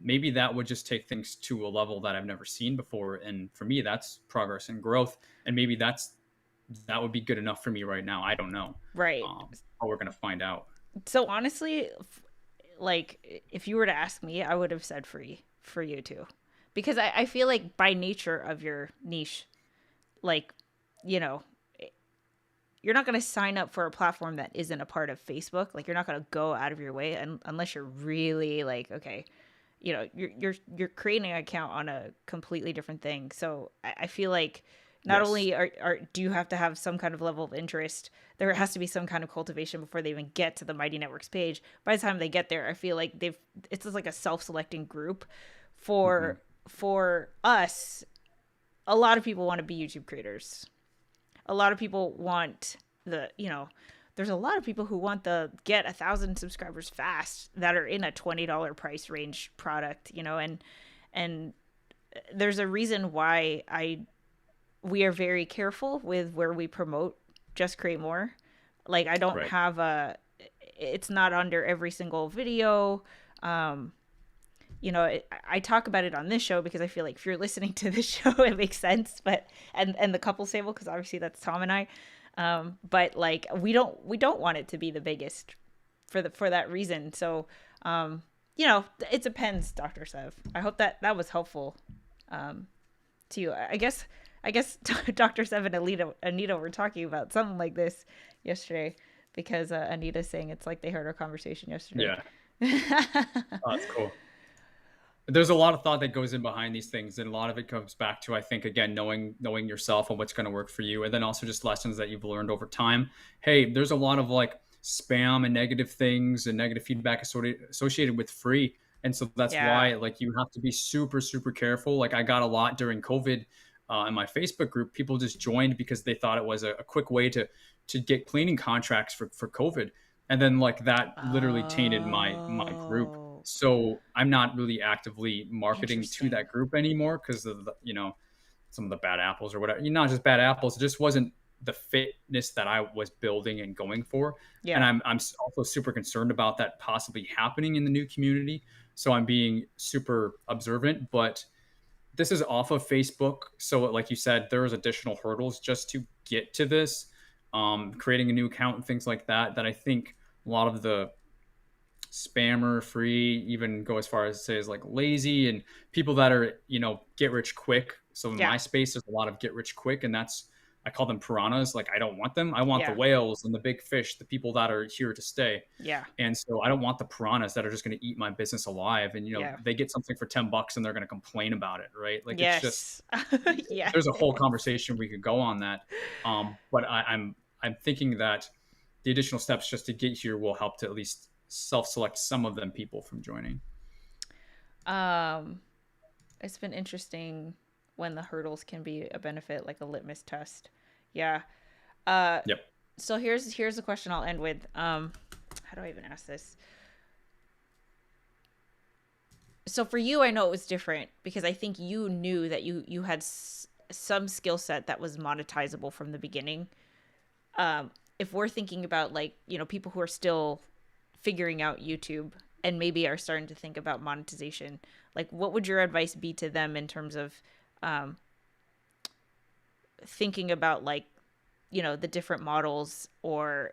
B: maybe that would just take things to a level that I've never seen before. And for me, that's progress and growth. And maybe that would be good enough for me right now. I don't know.
A: Right.
B: But we're gonna find out.
A: So honestly, like if you were to ask me, I would have said free for you too, because I feel like by nature of your niche, like, you know, you're not going to sign up for a platform that isn't a part of Facebook. Like you're not going to go out of your way unless you're really like, okay, you know, you're creating an account on a completely different thing. So I feel like not
B: Yes.
A: only do you have to have some kind of level of interest, there has to be some kind of cultivation before they even get to the Mighty Networks page. By the time they get there, I feel like it's just like a self-selecting group
B: Hmm.
A: for us. A lot of people want to be YouTube creators. A lot of people want there's a lot of people who want the get 1,000 subscribers fast that are in a $20 price range product, and there's a reason why we are very careful with where we promote Just Create More. Like I don't
B: Right.
A: have it's not under every single video. Um, I talk about it on this show because I feel like if you're listening to this show, it makes sense. But and the couples table, because obviously that's Tom and I. But like we don't want it to be the biggest for that reason. So it depends, Dr. Sev. I hope that was helpful to you. I guess Dr. Sev and Anita were talking about something like this yesterday because Anita's saying it's like they heard our conversation yesterday.
B: Yeah. Oh, that's cool. There's a lot of thought that goes in behind these things, and a lot of it comes back to, I think, again, knowing yourself and what's going to work for you, and then also just lessons that you've learned over time. Hey, there's a lot of like spam and negative things and negative feedback associated with free, and so that's
A: Yeah.
B: why like you have to be super super careful. Like I got a lot during COVID in my Facebook group. People just joined because they thought it was a quick way to get cleaning contracts for COVID, and then like that literally tainted my group.
A: Oh,
B: So I'm not really actively marketing to
A: interesting.
B: that group anymore because of the, some of the bad apples or whatever. Not just bad apples, it just wasn't the fitness that I was building and going for. And
A: Yeah.
B: I'm also super concerned about that possibly happening in the new community. So I'm being super observant, but this is off of Facebook. So like you said, there's additional hurdles just to get to this, creating a new account and things like that, that I think a lot of the spammer free even go as far as say is like lazy and people that are get rich quick. So in
A: Yeah.
B: my space there's a lot of get rich quick, and that's, I call them piranhas. Like I don't want them. I want the
A: Yeah.
B: whales and the big fish, the people that are here to stay.
A: Yeah.
B: And so I don't want the piranhas that are just going to eat my business alive, and
A: Yeah.
B: they get something for $10 and they're going to complain about it, right? Like it's just,
A: Yes. Yes.
B: there's a whole conversation we could go on that. But I'm thinking that the additional steps just to get here will help to at least self-select some of them people from joining.
A: Um, it's been interesting when the hurdles can be a benefit, like a litmus test. Yeah. Uh,
B: Yep.
A: so here's the question I'll end with. How do I even ask this? So for you, I know it was different because I think you knew that you had some skill set that was monetizable from the beginning. If we're thinking about like people who are still figuring out YouTube and maybe are starting to think about monetization, like what would your advice be to them in terms of um, thinking about like the different models, or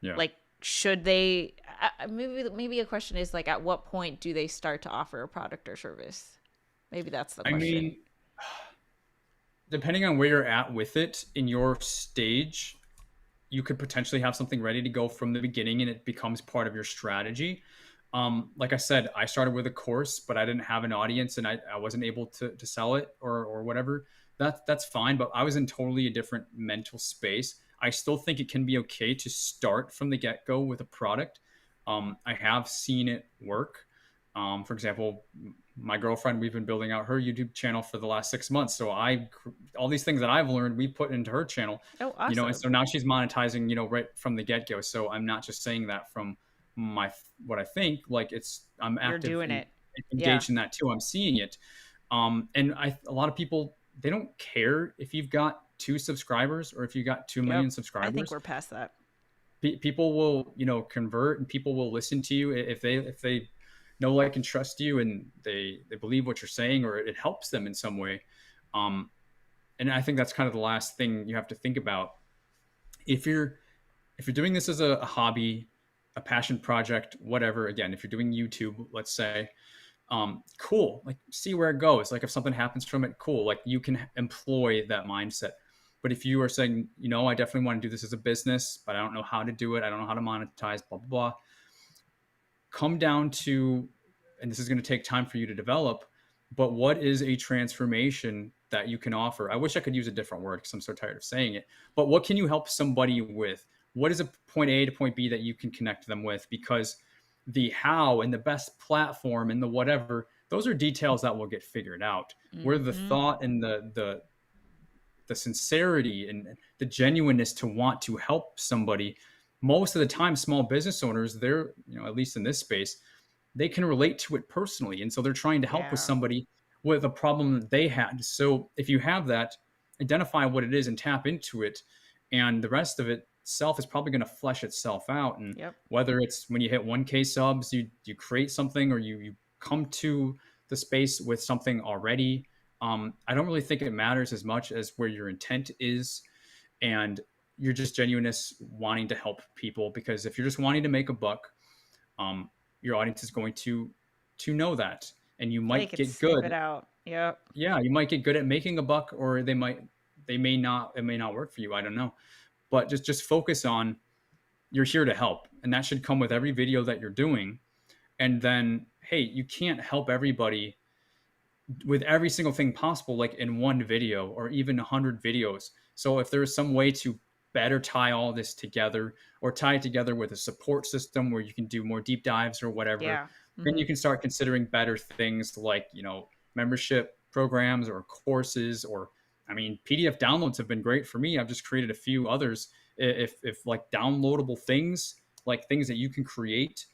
B: Yeah.
A: like should they maybe a question is like at what point do they start to offer a product or service? Maybe that's the
B: I
A: question.
B: mean, depending on where you're at with it in your stage, you could potentially have something ready to go from the beginning and it becomes part of your strategy. Like I said, I started with a course, but I didn't have an audience and I wasn't able to sell it or whatever. That's fine, but I was in totally a different mental space. I still think it can be okay to start from the get go with a product. I have seen it work. For example, my girlfriend, we've been building out her YouTube channel for the last 6 months. So all these things that I've learned, we put into her channel,
A: Oh,
B: and
A: awesome.
B: so now she's monetizing, right from the get go. So I'm not just saying that from what I think, like I'm
A: You're
B: active
A: doing
B: and
A: it. Yeah.
B: engaged in that too. I'm seeing it. And a lot of people, they don't care if you've got 2 subscribers or if you got 2
A: Yep.
B: million
A: I think
B: subscribers.
A: we're past that.
B: People will, convert, and people will listen to you if they know, like, and trust you, and they believe what you're saying, or it helps them in some way. Um, and I think that's kind of the last thing you have to think about. If you're doing this as a hobby, a passion project, whatever. Again, if you're doing YouTube, let's say, cool. Like, see where it goes. Like, if something happens from it, cool. Like, you can employ that mindset. But if you are saying, I definitely want to do this as a business, but I don't know how to do it, I don't know how to monetize, blah, blah, blah, come down to, and this is going to take time for you to develop, but what is a transformation that you can offer? I wish I could use a different word because I'm so tired of saying it, but what can you help somebody with? What is a point A to point B that you can connect them with? Because the how and the best platform and the whatever, those are details that will get figured out. Where the
A: Mm-hmm.
B: thought and the sincerity and the genuineness to want to help somebody, most of the time small business owners, they're, at least in this space, they can relate to it personally, and so they're trying to help with
A: Yeah.
B: somebody with a problem that they had. So if you have that, identify what it is and tap into it, and the rest of it self is probably going to flesh itself out. And
A: Yep.
B: whether it's when you hit 1K subs, you create something, or you come to the space with something already. I don't really think it matters as much as where your intent is, and you're just genuineness wanting to help people. Because if you're just wanting to make a buck, your audience is going to know that, and you
A: They
B: might
A: could
B: get
A: sniff
B: good.
A: it out. Yep.
B: Yeah, you might get good at making a buck, or they may not, it may not work for you. I don't know, but just focus on, you're here to help, and that should come with every video that you're doing. And then, hey, you can't help everybody with every single thing possible, like in one video or even 100 videos. So if there's some way to better tie all this together, or tie it together with a support system where you can do more deep dives or whatever,
A: Yeah.
B: then
A: Mm-hmm.
B: you can start considering better things like, membership programs or courses. Or, I mean, PDF downloads have been great for me. I've just created a few others. If like downloadable things, like things that you can create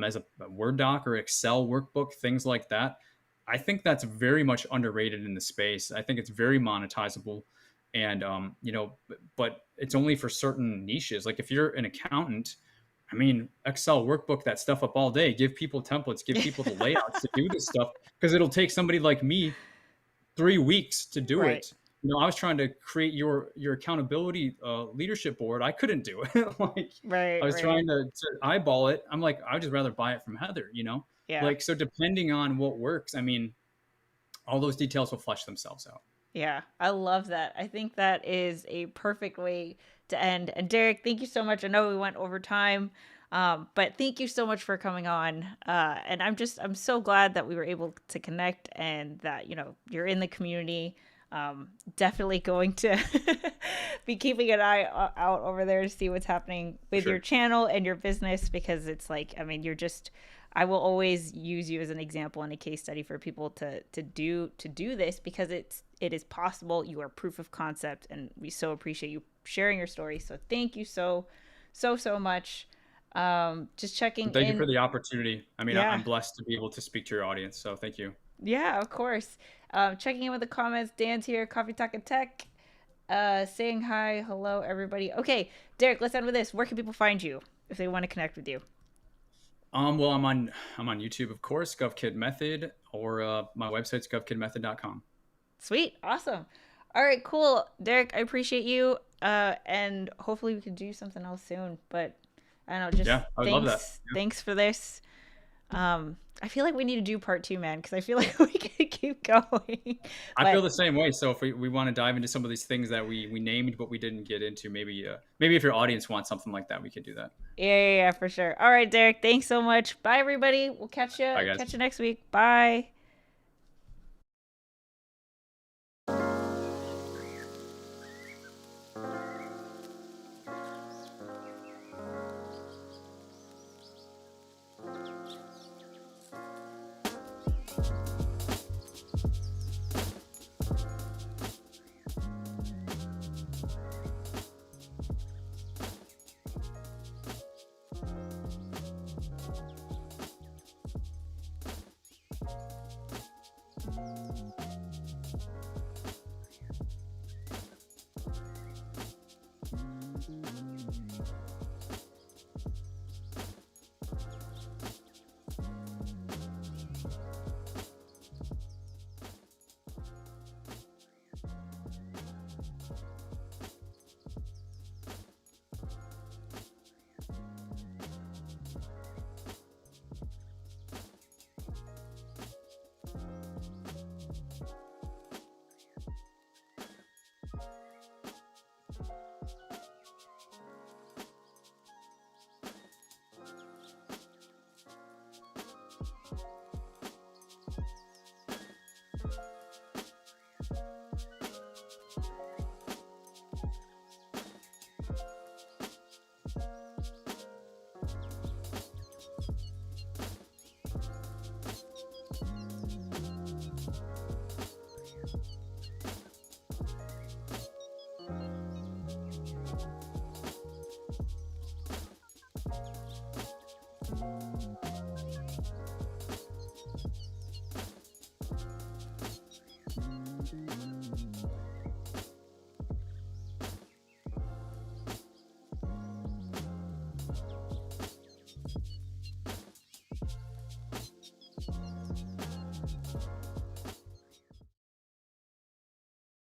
B: as a Word doc or Excel workbook, things like that, I think that's very much underrated in the space. I think it's very monetizable, and but it's only for certain niches. Like if you're an accountant, I mean, Excel workbook that stuff up all day. Give people templates, give people the layouts to do this stuff, because it'll take somebody like me 3 weeks to do
A: Right.
B: it. I was trying to create your accountability leadership board. I couldn't do it. Like I
A: Right.
B: was
A: Right.
B: trying to eyeball it. I'm like, I'd just rather buy it from Heather.
A: Yeah.
B: Like, so depending on what works, I mean, all those details will flesh themselves out.
A: Yeah, I love that. I think that is a perfect way to end. And Derek, thank you so much. I know we went over time, but thank you so much for coming on. And I'm so glad that we were able to connect, and that, you're in the community. Definitely going to be keeping an eye out over there to see what's happening with your
B: Sure.
A: channel and your business, because it's like, I mean, I will always use you as an example and a case study for people to do this, because it is possible. You are proof of concept, and we so appreciate you sharing your story. So thank you so much. Just checking
B: And thank you for
A: in.
B: the opportunity. I mean,
A: Yeah.
B: I'm blessed to be able to speak to your audience. So thank you.
A: Yeah, of course. Checking in with the comments. Dan's here, Coffee Talk and Tech. Saying hi, hello, everybody. Okay, Derek, let's end with this. Where can people find you if they want to connect with you?
B: Well, I'm on YouTube, of course, GovKid Method, or my website's govkidmethod.com.
A: Sweet, awesome. All right, cool, Derek. I appreciate you. And hopefully we can do something else soon. But I don't know, just
B: Yeah, I would love that. Yeah.
A: thanks for this. I feel like we need to do part 2, man, because I feel like we can keep going.
B: I feel
A: But
B: the same way. So if we want to dive into some of these things that we named but we didn't get into, maybe if your audience wants something like that, we could do that.
A: yeah, for sure. All right, Derek. Thanks so much. Bye, everybody. We'll catch
B: Bye,
A: you
B: guys.
A: next week. Bye.